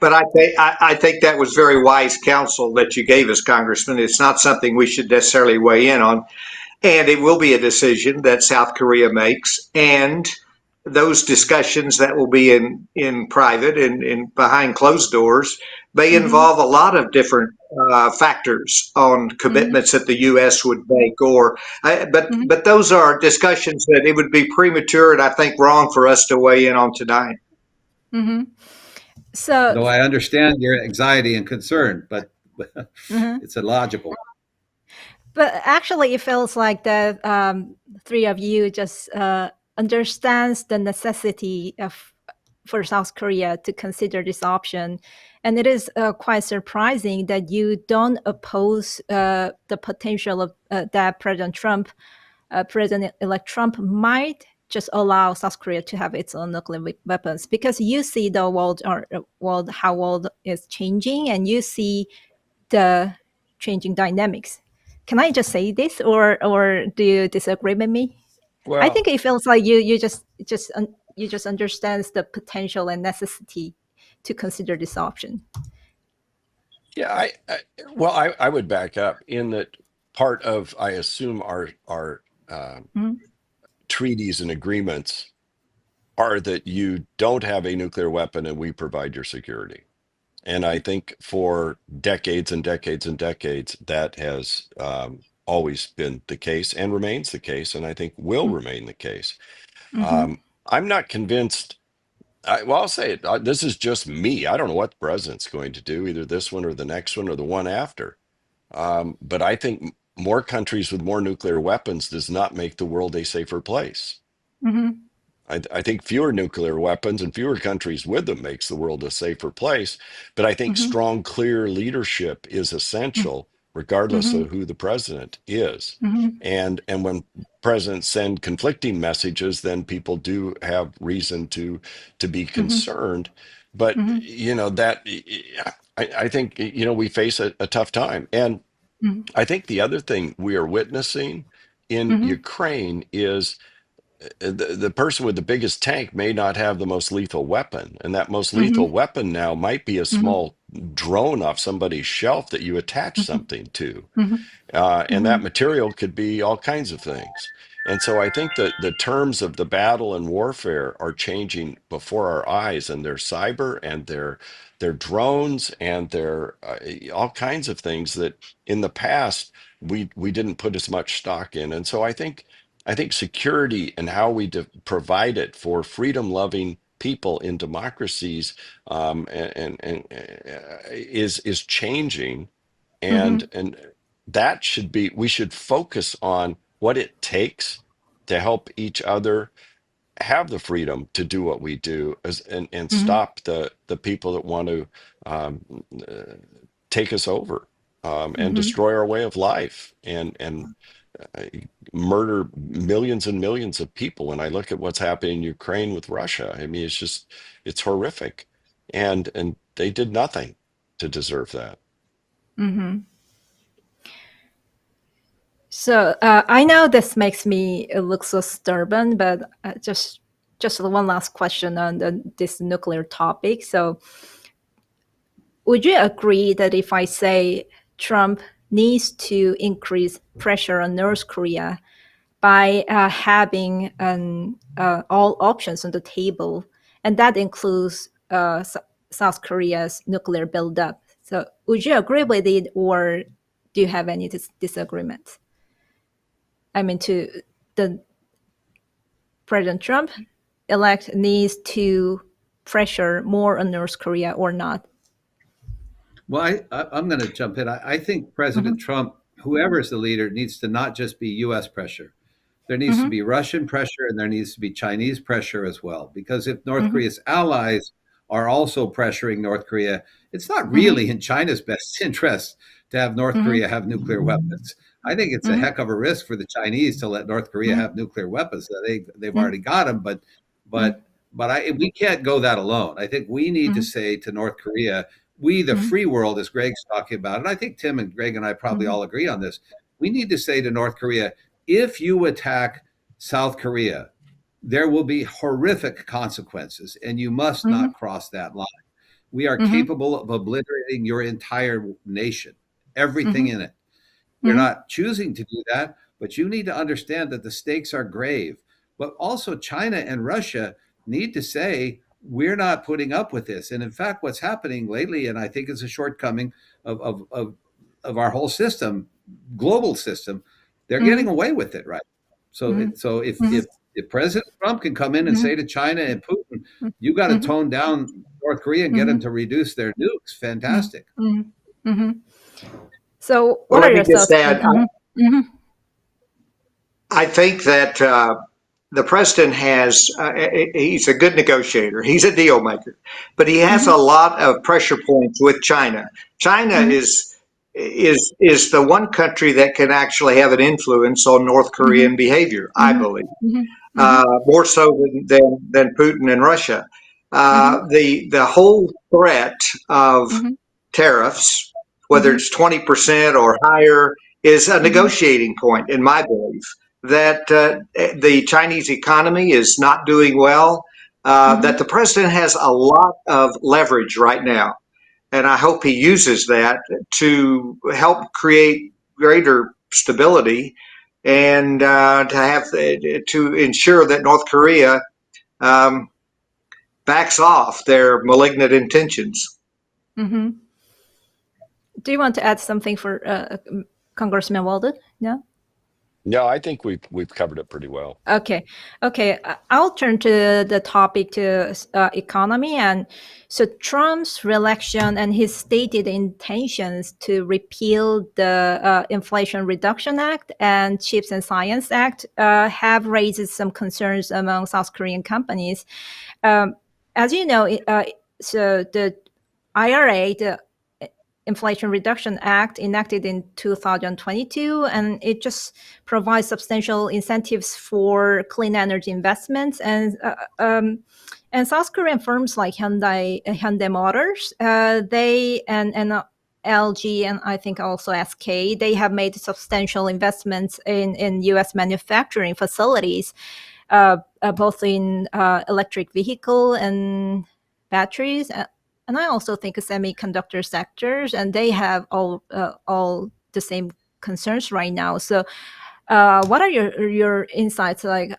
but I think that was very wise counsel that you gave us, Congressman. It's not something we should necessarily weigh in on. And it will be a decision that South Korea makes. And those discussions that will be in private and in behind closed doors may involve a lot of different factors on commitments that the U.S. would make, but those are discussions that it would be premature and I think wrong for us to weigh in on tonight. So, Though I understand your anxiety and concern, but it's illogical. but actually, it feels like the three of you just understands the necessity for South Korea to consider this option, and it is quite surprising that you don't oppose the potential of that President-elect Trump might just allow South Korea to have its own nuclear weapons, because you see the how world is changing, and you see the changing dynamics. Can I just say this, or do you disagree with me? I think it feels like you just understands the potential and necessity to consider this option. Yeah, I would back up in that part of, I assume, our treaties and agreements are that you don't have a nuclear weapon and we provide your security. And I think for decades and decades and decades, that has always been the case and remains the case, and I think will remain the case. I'm not convinced. I'll say it. This is just me. I don't know what the president's going to do, either this one or the next one or the one after. But I think more countries with more nuclear weapons does not make the world a safer place. I think fewer nuclear weapons and fewer countries with them makes the world a safer place. But I think strong, clear leadership is essential, regardless of who the president is. And when presidents send conflicting messages, then people do have reason to be concerned. But that I think we face a tough time. And I think the other thing we are witnessing in Ukraine is the person with the biggest tank may not have the most lethal weapon, and that most lethal weapon now might be a small drone off somebody's shelf that you attach something to, and that material could be all kinds of things. And so I think that the terms of the battle and warfare are changing before our eyes, and their cyber and their drones and their all kinds of things that in the past we didn't put as much stock in. And so I think security and how we provide it for freedom-loving people in democracies is changing, and that should be, we should focus on what it takes to help each other have the freedom to do what we do, and stop the people that want to um, uh, take us over, and destroy our way of life, and uh, murder millions and millions of people. When I look at what's happening in Ukraine with Russia, I mean, it's horrific, and they did nothing to deserve that. So I know this makes me look so stubborn, but just one last question on this nuclear topic. So, would you agree that if I say Trump needs to increase pressure on North Korea by having all options on the table, and that includes South Korea's nuclear buildup? So, would you agree with it, or do you have any disagreement? I mean, to the President Trump elect needs to pressure more on North Korea or not? Well, I'm going to jump in. I think President Trump, whoever is the leader, needs to not just be U.S. pressure. There needs to be Russian pressure, and there needs to be Chinese pressure as well. Because if North Korea's allies are also pressuring North Korea, it's not really in China's best interest to have North Korea have nuclear weapons. I think it's a heck of a risk for the Chinese to let North Korea have nuclear weapons. They've already got them, but we can't go that alone. I think we need to say to North Korea, we, the free world, as Greg's talking about, and I think Tim and Greg and I probably all agree on this, we need to say to North Korea, if you attack South Korea, there will be horrific consequences, and you must not cross that line. We are capable of obliterating your entire nation, everything in it. You're not choosing to do that, but you need to understand that the stakes are grave. but also China and Russia need to say, we're not putting up with this. And in fact, what's happening lately, and I think it's a shortcoming of our whole system, global system, they're getting away with it, right? So if President Trump can come in and say to China and Putin, you got to tone down North Korea and get them to reduce their nukes, fantastic. So, Well, what are let me your just thoughts? add, I think that the president he's a good negotiator. He's a deal maker, but he has a lot of pressure points with China. China is the one country that can actually have an influence on North Korean behavior, I believe, more so than Putin and Russia. The whole threat of tariffs, whether it's 20% or higher, is a negotiating point, in my belief, that the Chinese economy is not doing well, that the president has a lot of leverage right now. And I hope he uses that to help create greater stability and to ensure that North Korea backs off their malignant intentions. Do you want to add something for Congressman Walden? No? No, I think we've covered it pretty well. Okay. I'll turn to the topic to economy. And so Trump's reelection and his stated intentions to repeal the Inflation Reduction Act and Chips and Science Act have raised some concerns among South Korean companies. As you know, so the IRA, the Inflation Reduction Act, enacted in 2022, and it just provides substantial incentives for clean energy investments. And South Korean firms like Hyundai Motors, they and LG, and I think also SK, they have made substantial investments in U.S. manufacturing facilities, both in electric vehicle and batteries. And I also think semiconductor sectors, and they have all the same concerns right now. So, what are your insights? Like,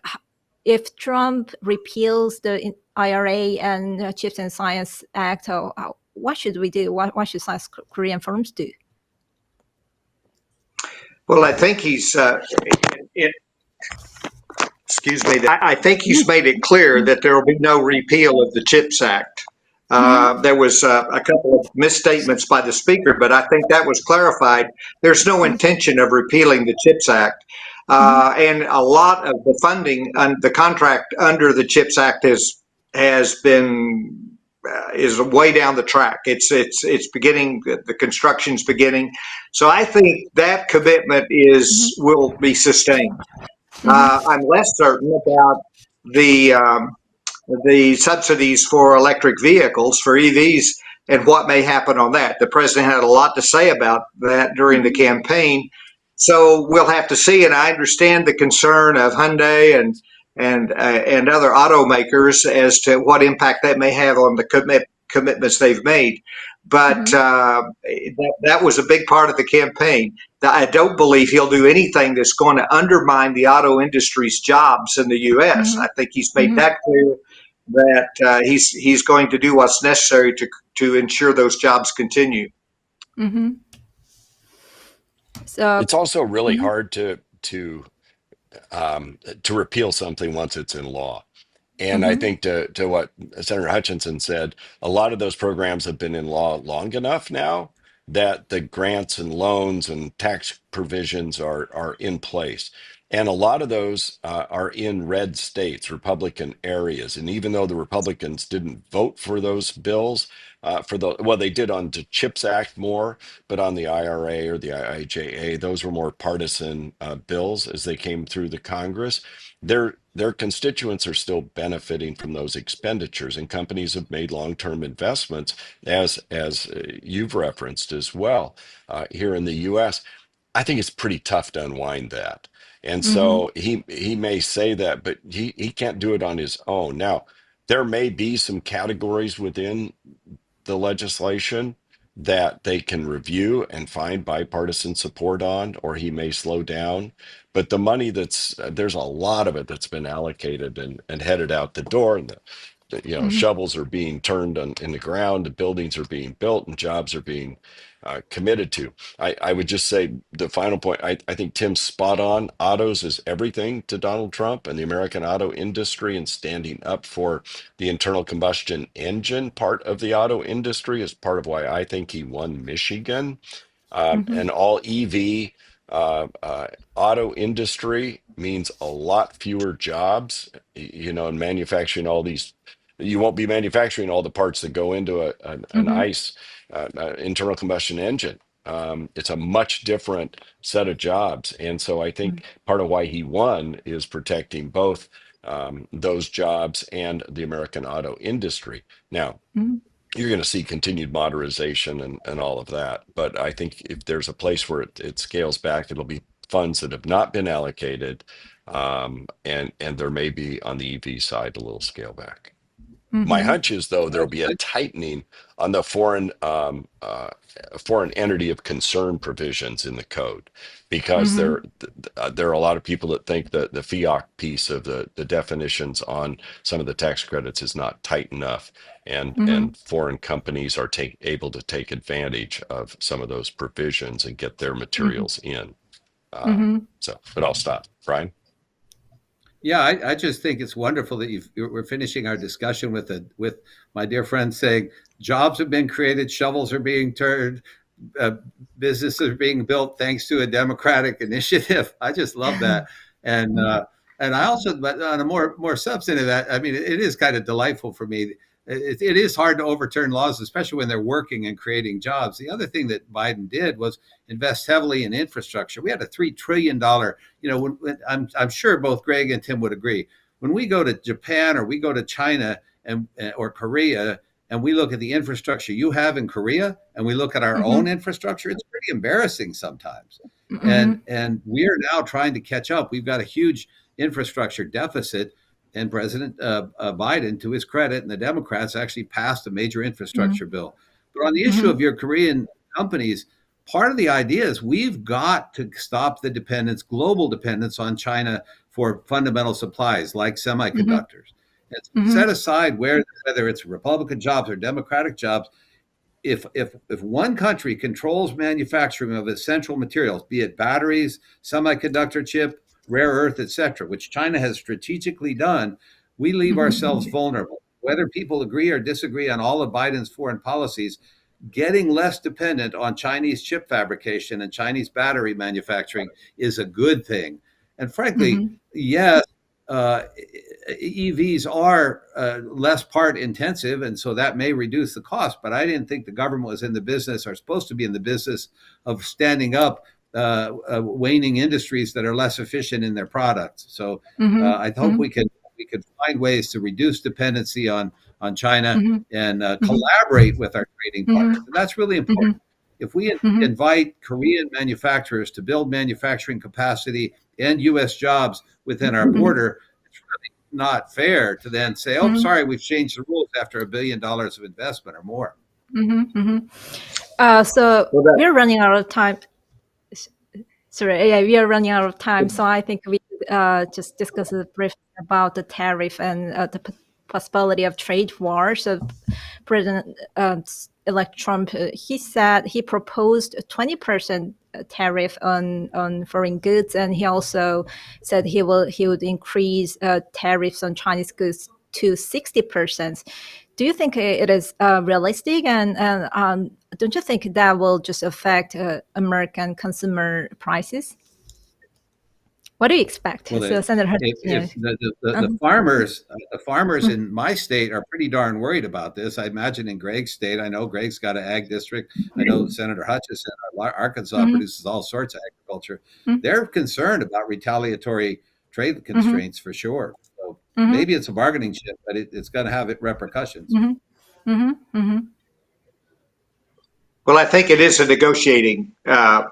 if Trump repeals the IRA and Chips and Science Act, what should we do? What should South Korean firms do? Well, I think I think he's made it clear that there will be no repeal of the CHIPS Act. There was a couple of misstatements by the speaker, but I think that was clarified. There's no intention of repealing the CHIPS Act. And a lot of the funding and the contract under the CHIPS Act has been is way down the track. It's beginning. The construction's beginning. So I think that commitment will be sustained. I'm less certain about the subsidies for electric vehicles, for EVs, and what may happen on that. The president had a lot to say about that during the campaign, so we'll have to see. And I understand the concern of Hyundai and other automakers as to what impact that may have on the commitments they've made. But that was a big part of the campaign. I don't believe he'll do anything that's going to undermine the auto industry's jobs in the U.S. I think he's made that clear, that he's going to do what's necessary to ensure those jobs continue. So It's also really hard to repeal something once it's in law. And I think to what Senator Hutchinson said, a lot of those programs have been in law long enough now that the grants and loans and tax provisions are in place. And a lot of those are in red states, Republican areas. And even though the Republicans didn't vote for those bills, they did on the CHIPS Act more, but on the IRA or the IIJA, those were more partisan bills as they came through the Congress. Their constituents are still benefiting from those expenditures, and companies have made long-term investments, as you've referenced as well, here in the U.S. I think it's pretty tough to unwind that. And so he may say that, but he can't do it on his own. Now, there may be some categories within the legislation that they can review and find bipartisan support on, or he may slow down. But the money there's a lot of it that's been allocated and headed out the door, and Mhm. shovels are being turned in the ground, the buildings are being built, and jobs are being committed to. I would just say the final point. I think Tim's spot on. Autos is everything to Donald Trump and the American auto industry, and standing up for the internal combustion engine part of the auto industry is part of why I think he won Michigan. Mhm. And all EV auto industry means a lot fewer jobs, in manufacturing all these. You won't be manufacturing all the parts that go into an Mhm. ICE internal combustion engine. It's a much different set of jobs. And so I think part of why he won is protecting both those jobs and the American auto industry. Now, Mhm. you're going to see continued modernization and all of that. But I think if there's a place where it scales back, it'll be funds that have not been allocated. And there may be on the EV side a little scale back. My Mhm. hunch is, though, there'll be a tightening on the foreign entity of concern provisions in the code, because Mhm. there are a lot of people that think that the FIOC piece of the definitions on some of the tax credits is not tight enough, and Mhm. foreign companies are able to take advantage of some of those provisions and get their Mhm. materials in. Uh, Mhm. but I'll stop. Brian? Yeah, I just think it's wonderful that we're finishing our discussion with my dear friend saying jobs have been created, shovels are being turned, uh, businesses are being built thanks to a democratic initiative. I just love that, and I also, but on a more substantive, I mean, it is kind of delightful for me. It is hard to overturn laws, especially when they're working and creating jobs. The other thing that Biden did was invest heavily in infrastructure. We had a $3 trillion. I'm sure both Greg and Tim would agree. When we go to Japan or we go to China and or Korea, and we look at the infrastructure you have in Korea, and we look at our own Mhm. infrastructure, it's pretty embarrassing sometimes. And Mhm. we're now trying to catch up. We've got a huge infrastructure deficit, and President Biden, to his credit, and the Democrats actually passed a major Mhm. infrastructure bill. But on the issue Mhm. of your Korean companies, part of the idea is we've got to stop the global dependence on China for fundamental supplies like Mhm. semiconductors. And set Mhm. aside whether it's Republican jobs or Democratic jobs, if one country controls manufacturing of essential materials, be it batteries, semiconductor chip, rare earth, etc., which China has strategically done, we leave ourselves Mhm. vulnerable. Whether people agree or disagree on all of Biden's foreign policies, getting less dependent on Chinese chip fabrication and Chinese battery manufacturing is a good thing. And frankly, Mhm. yes, EVs are less part intensive, and so that may reduce the cost. But I didn't think the government was in the business, or supposed to be in the business, of standing up waning industries that are less efficient in their products. So Mhm. I hope Mhm. we could find ways to reduce dependency on China Mhm. and Mhm. collaborate with our trading partners, Mhm. and that's really important. Mhm. If we Mhm. invite Korean manufacturers to build manufacturing capacity and U.S. jobs within our Mhm. border, it's really not fair to then say, "Oh, Mhm. sorry, we've changed the rules after $1 billion of investment or more." Mhm. Mhm. So Well, that, we're running out of time. S- Sorry, yeah, we are running out of time. So I think we just discuss a brief about the tariff and the possibility of trade war. So President-elect Trump, he said he proposed a 20% tariff on foreign goods, and he also said he would increase tariffs on Chinese goods to 60%. Do you think it is realistic, and don't you think that will just affect American consumer prices? What do you expect? Well, So, Senator if Hutchinson. the farmers in my state are pretty darn worried about this. I imagine in Greg's state, I know Greg's got an ag district. I know Senator Hutchinson, Arkansas, Mhm. produces all sorts of agriculture. Mhm. They're concerned about retaliatory trade Mhm. constraints for sure. So Mhm. maybe it's a bargaining chip, but it's going to have repercussions. Mhm. Mhm. Mhm. well, I think it is a negotiating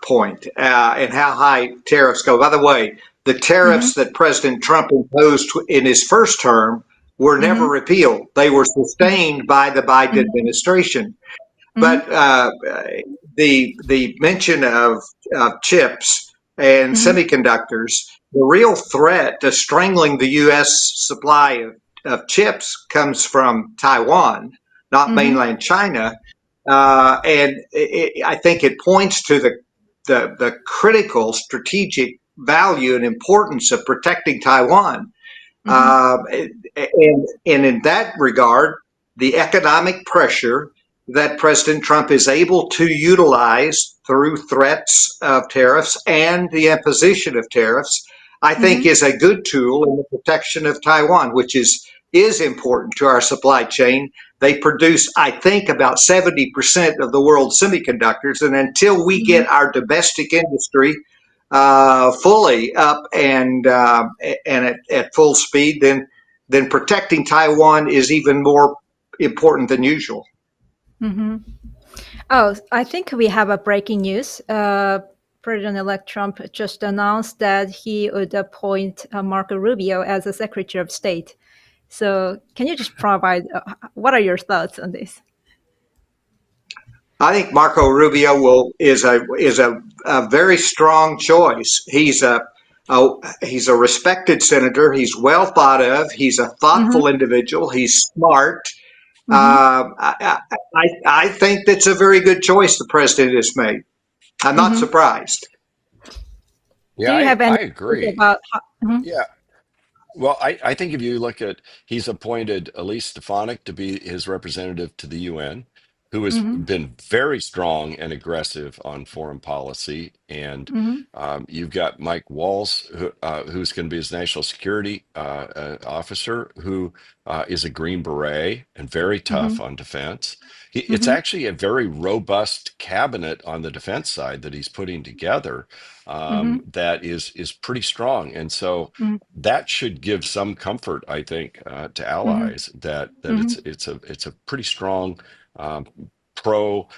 point, and how high tariffs go. By the way, the Mhm. tariffs that President Trump imposed in his first term were never Mhm. repealed. They were sustained by the Biden administration. But the mention of chips and semiconductors, the real threat to strangling the U.S. supply of chips comes from Taiwan, not mainland China. I think it points to the critical strategic value and importance of protecting Taiwan. And in that regard, the economic pressure that President Trump is able to utilize through threats of tariffs and the imposition of tariffs, I think is a good tool in the protection of Taiwan, which is important to our supply chain. They produce, I think, about 70% of the world's semiconductors. And until we get our domestic industry fully up and at full speed, then protecting Taiwan is even more important than usual. Oh, I think we have a breaking news. President-elect Trump just announced that he would appoint Marco Rubio as a Secretary of State. So can you just provide, what are your thoughts on this? I think Marco Rubio is a very strong choice. He's a respected senator. He's well thought of. He's a thoughtful individual. He's smart. I think that's a very good choice the president has made. I'm not surprised. Yeah, Do you have any I agree. about Yeah. Well, I think if you look at, he's appointed Elise Stefanik to be his representative to the UN, who has been very strong and aggressive on foreign policy. And you've got Mike Walls, who's going to be his national security officer, who is a Green Beret and very tough on defense. It's actually a very robust cabinet on the defense side that he's putting together that is pretty strong. And so that should give some comfort, I think, to allies that it's a pretty strong pro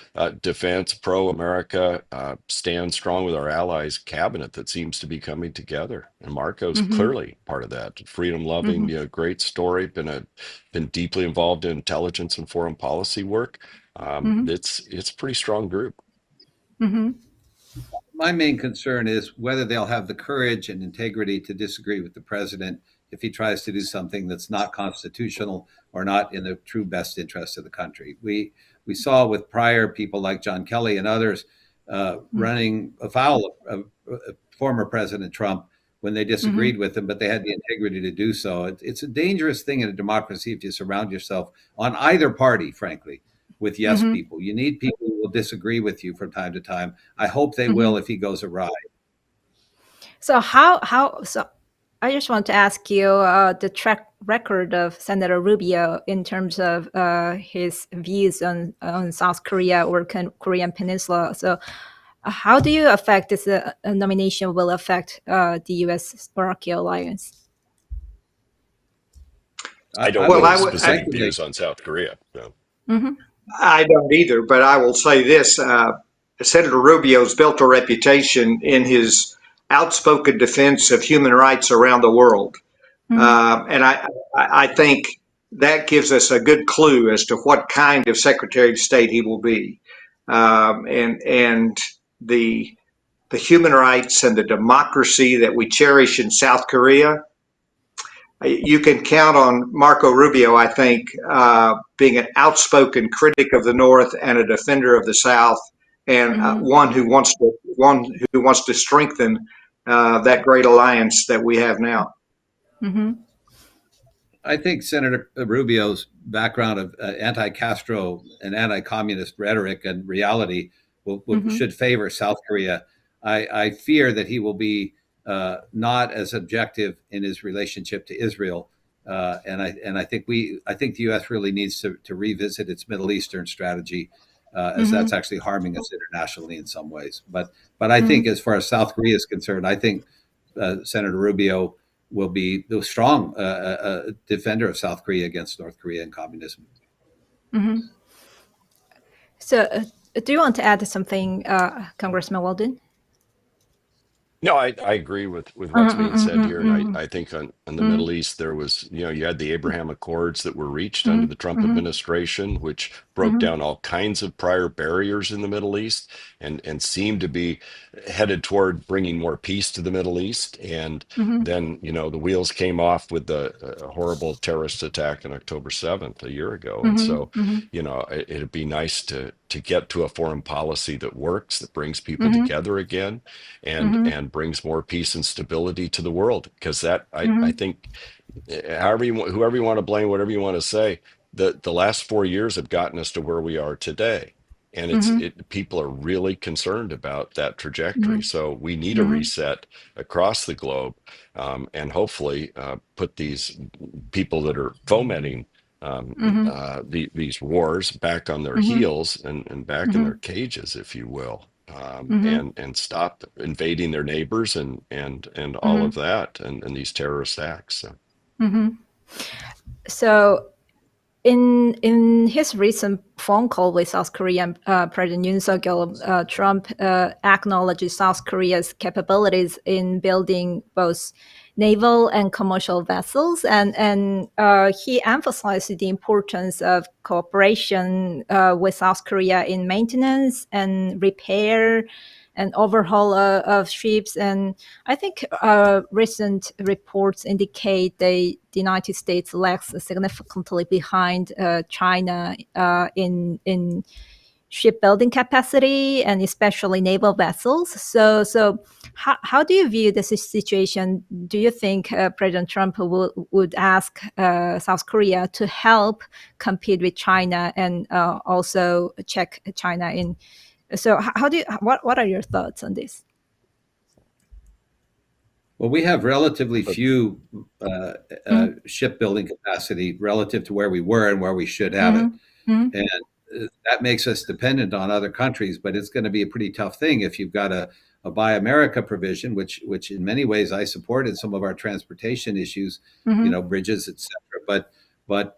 defense, pro America, stand strong with our allies cabinet that seems to be coming together. And Marco's clearly part of that. Freedom loving, great story. Been deeply involved in intelligence and foreign policy work. It's a pretty strong group. My main concern is whether they'll have the courage and integrity to disagree with the president if he tries to do something that's not constitutional or not in the true best interest of the country. We saw with prior people like John Kelly and others running afoul of former President Trump when they disagreed with him, but they had the integrity to do so. It's a dangerous thing in a democracy if you surround yourself on either party, frankly, with yes people. You need people who will disagree with you from time to time. I hope they will if he goes awry. So so I just want to ask you the track record of Senator Rubio in terms of his views on South Korea or Korean Peninsula. So how do you affect this nomination will affect the U.S.-Sparky alliance? I don't know specific views on South Korea. So. I don't either, but I will say this. Senator Rubio's built a reputation in his outspoken defense of human rights around the world. And I think that gives us a good clue as to what kind of Secretary of State he will be. And the human rights and the democracy that we cherish in South Korea, you can count on Marco Rubio, I think, being an outspoken critic of the North and a defender of the South, and one who wants to strengthen that great alliance that we have now. I think Senator Rubio's background of anti-Castro and anti-communist rhetoric and reality should favor South Korea. I fear that he will be not as objective in his relationship to Israel, and I think the U.S. really needs to revisit its Middle Eastern strategy, as that's actually harming us internationally in some ways. But I think as far as South Korea is concerned, I think Senator Rubio will be the strong defender of South Korea against North Korea and communism. So do you want to add something, Congressman Walden? No, I agree with what's being said here, and I think on the Middle East there was, you had the Abraham Accords that were reached under the Trump administration, which broke down all kinds of prior barriers in the Middle East, and seemed to be headed toward bringing more peace to the Middle East. And then, the wheels came off with the horrible terrorist attack on October 7th a year ago. And so, it'd be nice to get to a foreign policy that works, that brings people together again, and brings more peace and stability to the world. Because that, I think, whoever you want to blame, whatever you want to say, the last 4 years have gotten us to where we are today. And people are really concerned about that trajectory. So we need a reset across the globe, and hopefully put these people that are fomenting these wars back on their heels, and back in their cages, if you will, and stop invading their neighbors, and all of that, and these terrorist acts. So. So in his recent phone call with South Korean President Yoon Suk-yeol, Trump acknowledges South Korea's capabilities in building both naval and commercial vessels, and he emphasized the importance of cooperation with South Korea in maintenance and repair and overhaul of ships. And I think recent reports indicate the United States lags significantly behind China in shipbuilding capacity, and especially naval vessels. So how do you view this situation? Do you think President Trump would ask South Korea to help compete with China, and also check China in? So what are your thoughts on this? Well, we have relatively few shipbuilding capacity relative to where we were and where we should have it. And that makes us dependent on other countries, but it's going to be a pretty tough thing if you've got a Buy America provision, which in many ways I supported some of our transportation issues, bridges, et cetera. But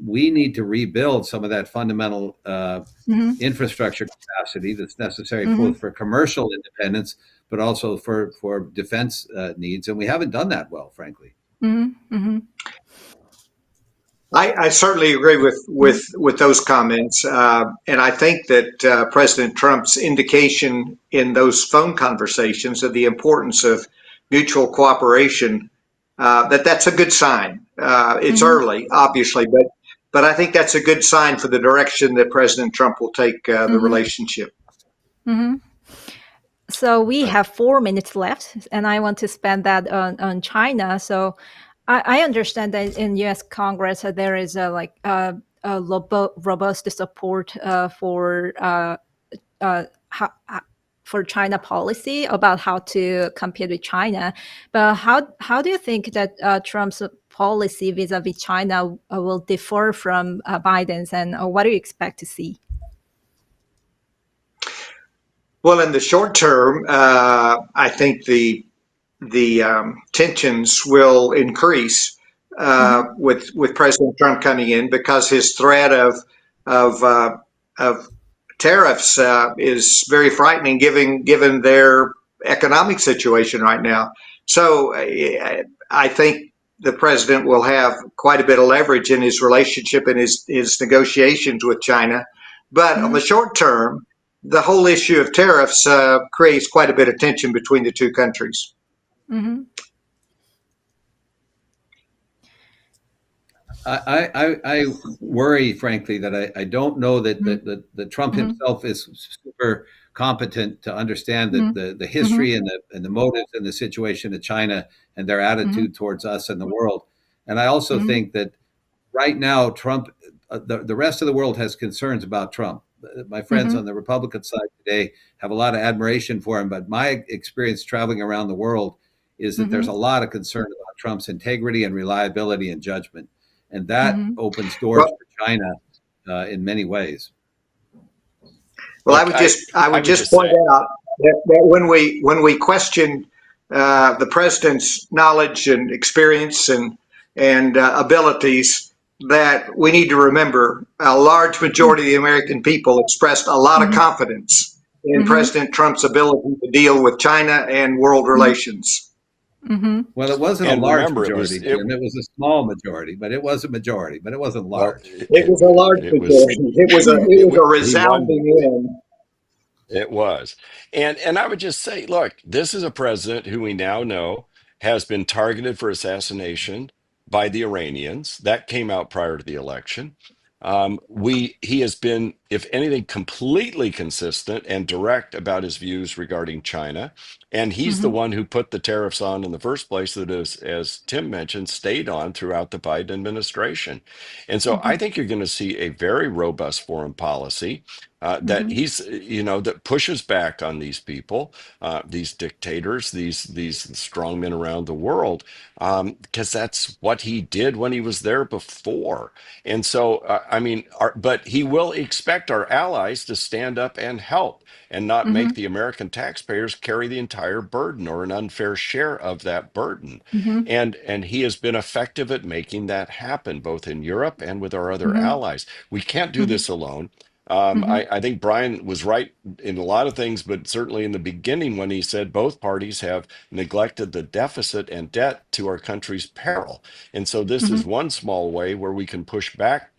we need to rebuild some of that fundamental infrastructure capacity that's necessary both for commercial independence, but also for defense needs. And we haven't done that well, frankly. I certainly agree with those comments. And I think that President Trump's indication in those phone conversations of the importance of mutual cooperation, that's a good sign. It's early, obviously, but I think that's a good sign for the direction that President Trump will take the relationship. So we have 4 minutes left, and I want to spend that on China. So I understand that in U.S. Congress there is a robust support for China policy about how to compete with China. But how do you think that Trump's policy vis-a-vis China will differ from Biden's, and what do you expect to see? Well, in the short term, I think the tensions will increase with President Trump coming in, because his threat of tariffs is very frightening, given their economic situation right now. So I think the president will have quite a bit of leverage in his relationship and his negotiations with China. But on the short term, the whole issue of tariffs creates quite a bit of tension between the two countries. I worry, frankly, that I don't know that Trump himself is super competent to understand the history and the motives and the situation of China and their attitude towards us and the world. And I also think that right now, Trump, the rest of the world has concerns about Trump. My friends on the Republican side today have a lot of admiration for him, but my experience traveling around the world is that there's a lot of concern about Trump's integrity and reliability and judgment. And that opens doors for China in many ways. Well, I would just point out that when we question the president's knowledge and experience and abilities, that we need to remember a large majority of the American people expressed a lot of confidence in President Trump's ability to deal with China and world relations. Well, it wasn't a And large remember, majority, Jim. It was a small majority, but it was a majority, but it wasn't large. It was a large majority. It was a he won. resounding win. It was. And I would just say, look, this is a president who we now know has been targeted for assassination by the Iranians. That came out prior to the election. He has been, if anything, completely consistent and direct about his views regarding China. And he's the one who put the tariffs on in the first place that is, as Tim mentioned, stayed on throughout the Biden administration. And so I think you're going to see a very robust foreign policy that that pushes back on these people, these dictators, these strongmen around the world, because that's what he did when he was there before. And so, but he will expect our allies to stand up and help and not make the American taxpayers carry the entire burden or an unfair share of that burden. And he has been effective at making that happen, both in Europe and with our other allies. We can't do this alone. I think Brian was right in a lot of things, but certainly in the beginning when he said both parties have neglected the deficit and debt to our country's peril. And so this is one small way where we can push back.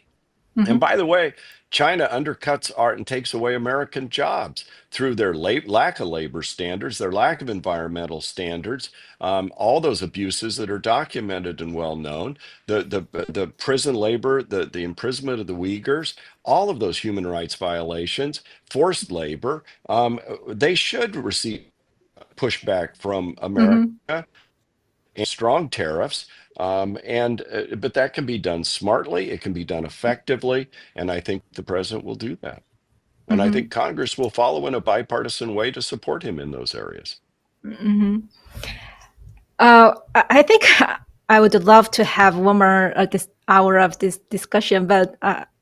And by the way, China undercuts art and takes away American jobs through their lack of labor standards, their lack of environmental standards, all those abuses that are documented and well known, the prison labor, the imprisonment of the Uyghurs, all of those human rights violations, forced labor, they should receive pushback from America and strong tariffs. But that can be done smartly. It can be done effectively. And I think the president will do that. And I think Congress will follow in a bipartisan way to support him in those areas. I think I would love to have one more this hour of this discussion, but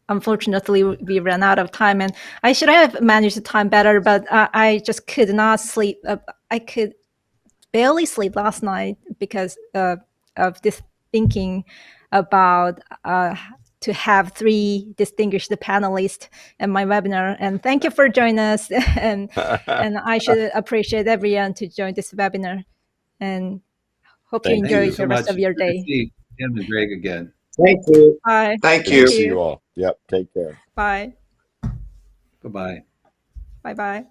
unfortunately we ran out of time, and I should have managed the time better, but I just could not sleep. I could barely sleep last night because of this thinking about to have three distinguished panelists in my webinar. And thank you for joining us. and I should appreciate everyone to join this webinar. And hope you Thank enjoy you the so rest much. of your Good to day. see Kim and Greg again. Thank you. Bye. Thank Good you. to see you all. Yep. Take care. Bye. Bye-bye. Bye-bye.